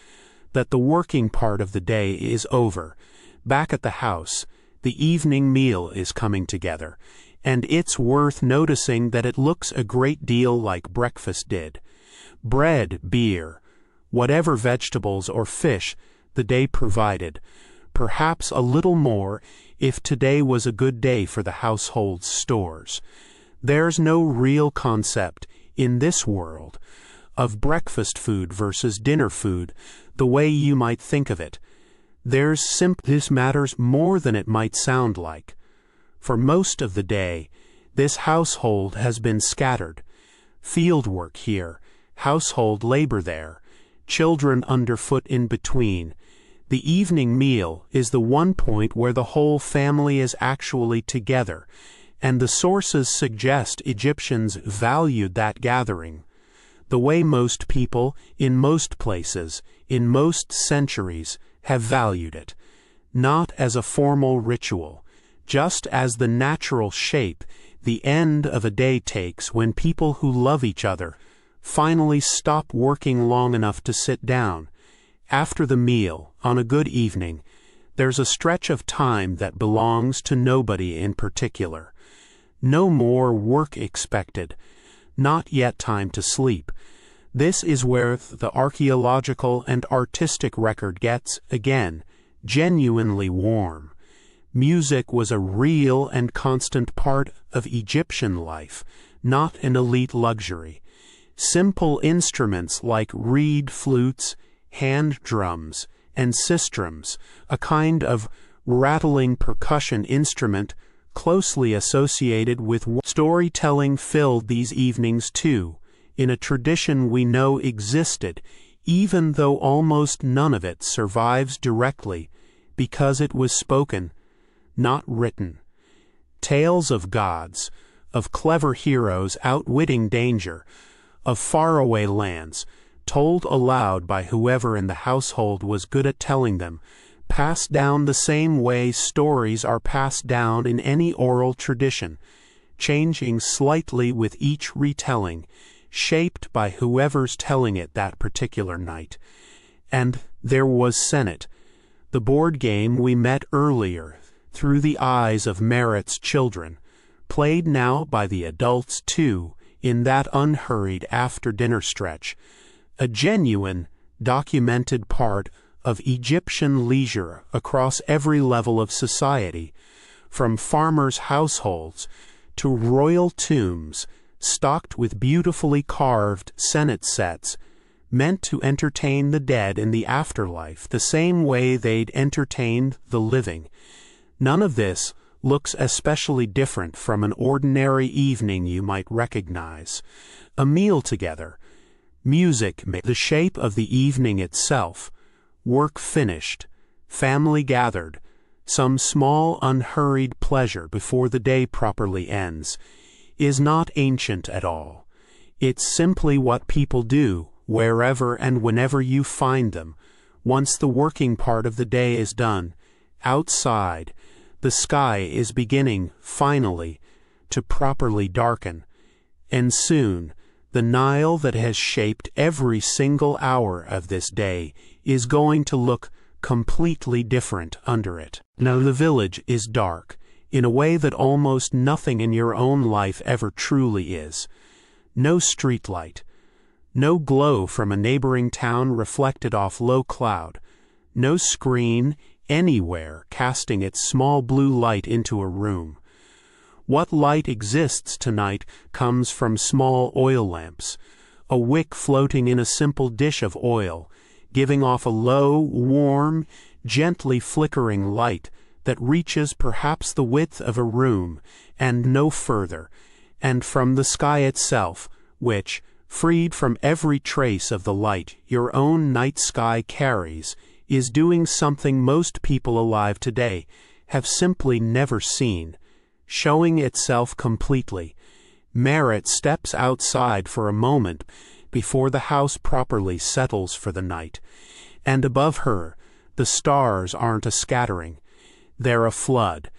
that the working part of the day is over. Back at the house, the evening meal is coming together, and it's worth noticing that it looks a great deal like breakfast did. Bread, beer, whatever vegetables or fish the day provided, perhaps a little more if today was a good day for the household's stores. There's no real concept, in this world, of breakfast food versus dinner food, the way you might think of it. This matters more than it might sound like. For most of the day, this household has been scattered. Field work here, household labor there, children underfoot in between. The evening meal is the one point where the whole family is actually together, and the sources suggest Egyptians valued that gathering, the way most people, in most places, in most centuries, have valued it, not as a formal ritual, just as the natural shape the end of a day takes when people who love each other finally stop working long enough to sit down. After the meal, on a good evening, there's a stretch of time that belongs to nobody in particular. No more work expected, not yet time to sleep. This is where the archaeological and artistic record gets, again, genuinely warm. Music was a real and constant part of Egyptian life, not an elite luxury. Simple instruments like reed flutes, hand drums, and sistrums, a kind of rattling percussion instrument closely associated with storytelling, filled these evenings too, in a tradition we know existed, even though almost none of it survives directly, because it was spoken, not written. Tales of gods, of clever heroes outwitting danger, of faraway lands, told aloud by whoever in the household was good at telling them, passed down the same way stories are passed down in any oral tradition, changing slightly with each retelling, shaped by whoever's telling it that particular night. And there was Senate, the board game we met earlier, through the eyes of Merritt's children, played now by the adults too, in that unhurried after-dinner stretch, a genuine, documented part of Egyptian leisure across every level of society, from farmers' households to royal tombs stocked with beautifully carved Senate sets, meant to entertain the dead in the afterlife the same way they'd entertained the living. None of this looks especially different from an ordinary evening you might recognize. A meal together, music made the shape of the evening itself, work finished, family gathered, some small unhurried pleasure before the day properly ends, is not ancient at all. It's simply what people do, wherever and whenever you find them, once the working part of the day is done. Outside, the sky is beginning, finally, to properly darken, and soon the Nile that has shaped every single hour of this day is going to look completely different under it. Now the village is dark, in a way that almost nothing in your own life ever truly is. No streetlight, no glow from a neighboring town reflected off low cloud, no screen anywhere casting its small blue light into a room. What light exists tonight comes from small oil lamps, a wick floating in a simple dish of oil, giving off a low, warm, gently flickering light that reaches perhaps the width of a room and no further, and from the sky itself, which, freed from every trace of the light your own night sky carries, is doing something most people alive today have simply never seen, showing itself completely. Merritt steps outside for a moment before the house properly settles for the night, and above her the stars aren't a scattering, they're a flood,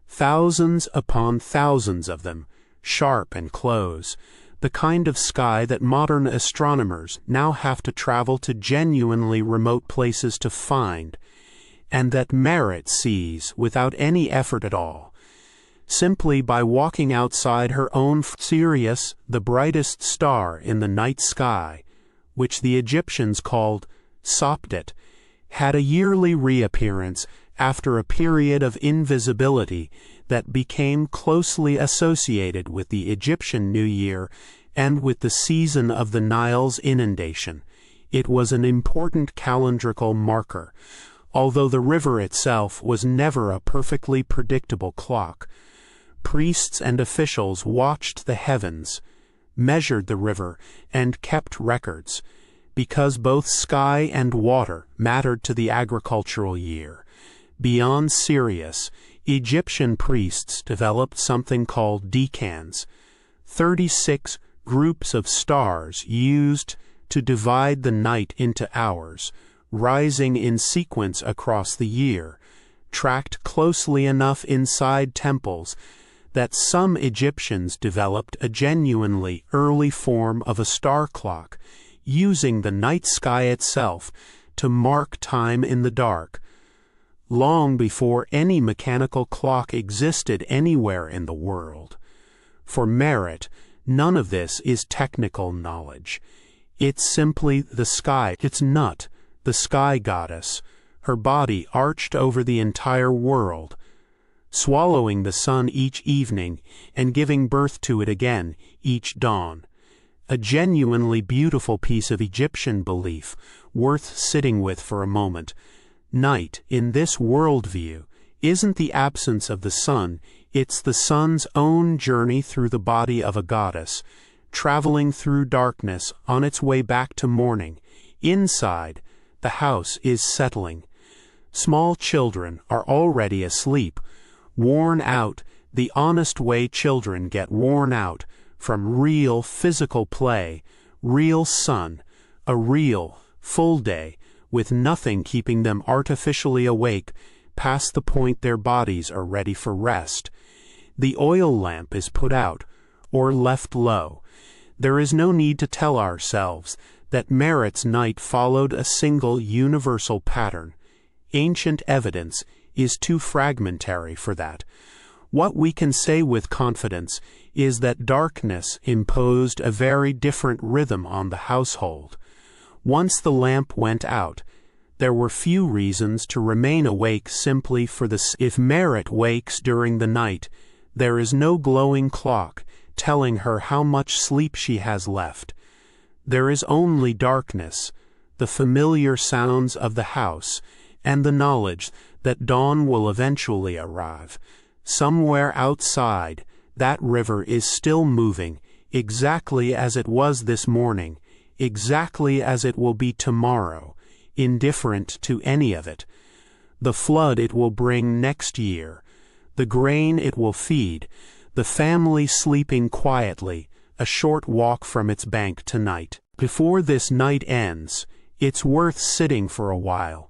thousands upon thousands of them, sharp and close, the kind of sky that modern astronomers now have to travel to genuinely remote places to find, and that Merritt sees without any effort at all, simply by walking outside her own Sirius, the brightest star in the night sky, which the Egyptians called Sopdet, had a yearly reappearance after a period of invisibility that became closely associated with the Egyptian New Year and with the season of the Nile's inundation. It was an important calendrical marker, although the river itself was never a perfectly predictable clock. Priests and officials watched the heavens, measured the river, and kept records, because both sky and water mattered to the agricultural year. Beyond Sirius, Egyptian priests developed something called decans, 36 groups of stars used to divide the night into hours, rising in sequence across the year, tracked closely enough inside temples that some Egyptians developed a genuinely early form of a star clock, using the night sky itself to mark time in the dark, long before any mechanical clock existed anywhere in the world. For Merit, none of this is technical knowledge. It's simply the sky. It's Nut, the sky goddess, her body arched over the entire world, swallowing the sun each evening and giving birth to it again each dawn. A genuinely beautiful piece of Egyptian belief, worth sitting with for a moment. Night, in this worldview, isn't the absence of the sun, it's the sun's own journey through the body of a goddess, traveling through darkness on its way back to morning. Inside, the house is settling. Small children are already asleep, worn out the honest way children get worn out from real physical play, real sun, a real, full day, with nothing keeping them artificially awake past the point their bodies are ready for rest. The oil lamp is put out, or left low. There is no need to tell ourselves that Merit's night followed a single universal pattern. Ancient evidence is too fragmentary for that. What we can say with confidence is that darkness imposed a very different rhythm on the household. Once the lamp went out, there were few reasons to remain awake simply for the If Merit wakes during the night, there is no glowing clock telling her how much sleep she has left. There is only darkness, the familiar sounds of the house, and the knowledge that dawn will eventually arrive. Somewhere outside, that river is still moving, exactly as it was this morning, exactly as it will be tomorrow, indifferent to any of it. The flood it will bring next year, the grain it will feed, the family sleeping quietly, a short walk from its bank tonight. Before this night ends, it's worth sitting for a while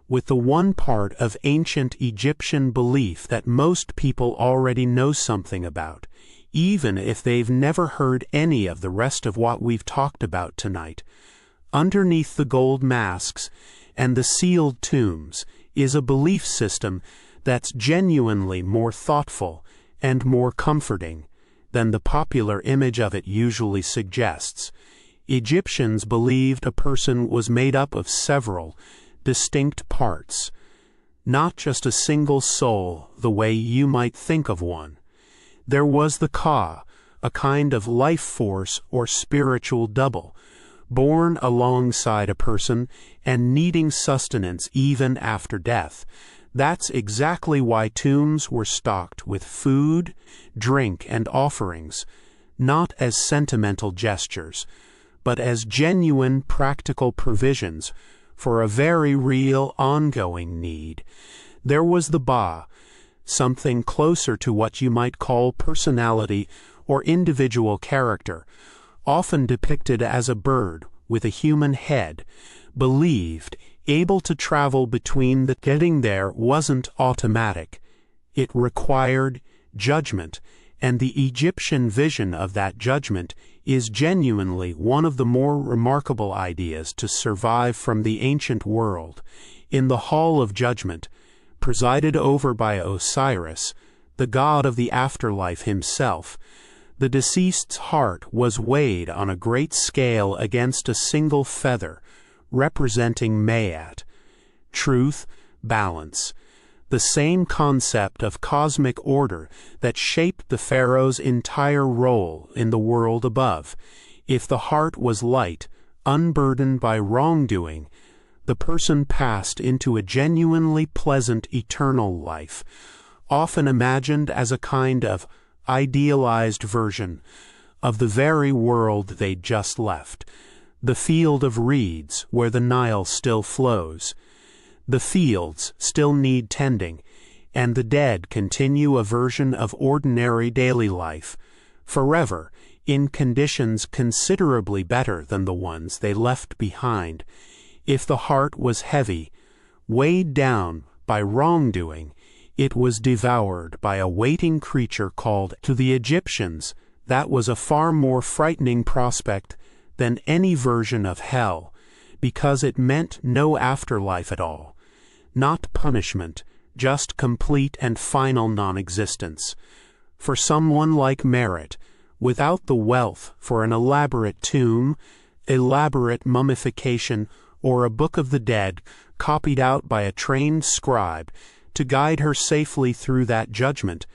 with the one part of ancient Egyptian belief that most people already know something about, even if they've never heard any of the rest of what we've talked about tonight. Underneath the gold masks and the sealed tombs is a belief system that's genuinely more thoughtful and more comforting than the popular image of it usually suggests. Egyptians believed a person was made up of several distinct parts, not just a single soul the way you might think of one. There was the Ka, a kind of life force or spiritual double, born alongside a person and needing sustenance even after death. That's exactly why tombs were stocked with food, drink, and offerings, not as sentimental gestures, but as genuine practical provisions for a very real ongoing need. There was the Ba, something closer to what you might call personality or individual character, often depicted as a bird with a human head, believed able to travel between the getting there wasn't automatic. It required judgment, and the Egyptian vision of that judgment is genuinely one of the more remarkable ideas to survive from the ancient world. In the Hall of Judgment, presided over by Osiris, the god of the afterlife himself, the deceased's heart was weighed on a great scale against a single feather, representing Mayat, truth, balance, the same concept of cosmic order that shaped the pharaoh's entire role in the world above. If the heart was light, unburdened by wrongdoing, the person passed into a genuinely pleasant eternal life, often imagined as a kind of idealized version of the very world they'd just left, the field of reeds where the Nile still flows. The fields still need tending, and the dead continue a version of ordinary daily life, forever, in conditions considerably better than the ones they left behind. If the heart was heavy, weighed down by wrongdoing, it was devoured by a waiting creature called, to the Egyptians, that was a far more frightening prospect than any version of hell, because it meant no afterlife at all. Not punishment, just complete and final non-existence. For someone like Merit, without the wealth for an elaborate tomb, elaborate mummification, or a book of the dead copied out by a trained scribe to guide her safely through that judgment,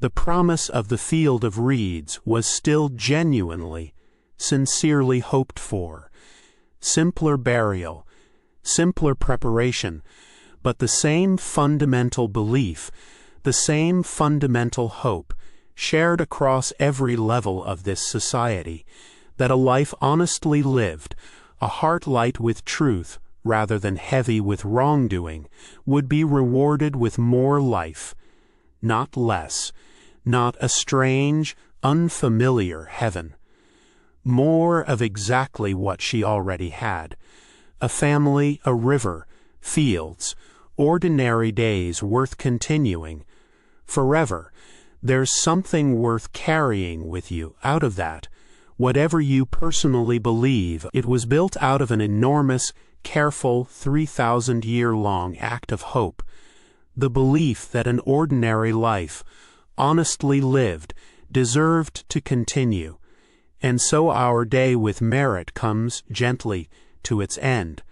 the promise of the field of reeds was still genuinely, sincerely hoped for. Simpler burial, simpler preparation, but the same fundamental belief, the same fundamental hope, shared across every level of this society, that a life honestly lived, a heart light with truth rather than heavy with wrongdoing, would be rewarded with more life, not less, not a strange, unfamiliar heaven. More of exactly what she already had: a family, a river, fields, ordinary days worth continuing. Forever, there's something worth carrying with you out of that. Whatever you personally believe, it was built out of an enormous, careful, 3,000-year-long act of hope. The belief that an ordinary life, honestly lived, deserved to continue. And so our day with Merit comes gently to its end.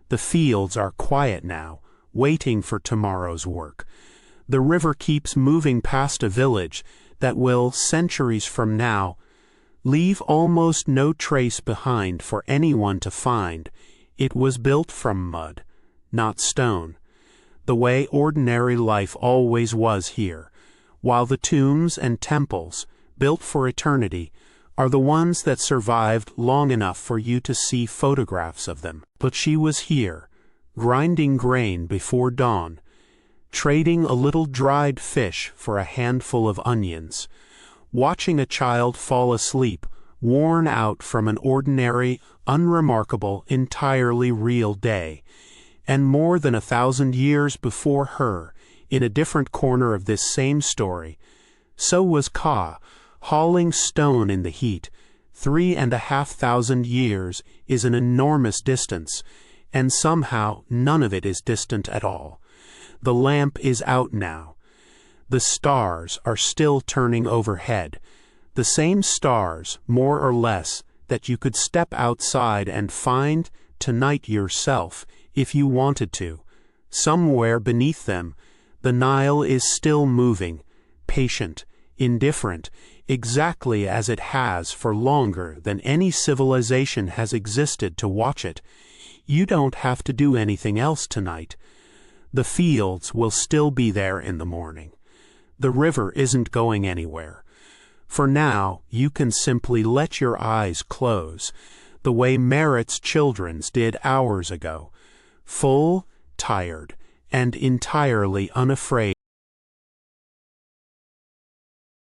The fields are quiet now, waiting for tomorrow's work. The river keeps moving past a village that will, centuries from now, leave almost no trace behind for anyone to find. It was built from mud, not stone, the way ordinary life always was here, while the tombs and temples, built for eternity, are the ones that survived long enough for you to see photographs of them. But she was here, grinding grain before dawn, trading a little dried fish for a handful of onions, watching a child fall asleep, worn out from an ordinary, unremarkable, entirely real day. And more than 1,000 years before her, in a different corner of this same story, so was Ka, hauling stone in the heat. 3,500 years is an enormous distance, and somehow none of it is distant at all. The lamp is out now. The stars are still turning overhead, the same stars, more or less, that you could step outside and find tonight yourself, if you wanted to. Somewhere beneath them, the Nile is still moving, patient, indifferent, exactly as it has for longer than any civilization has existed to watch it. You don't have to do anything else tonight. The fields will still be there in the morning. The river isn't going anywhere. For now, you can simply let your eyes close, the way Merit's children's did hours ago, full, tired, and entirely unafraid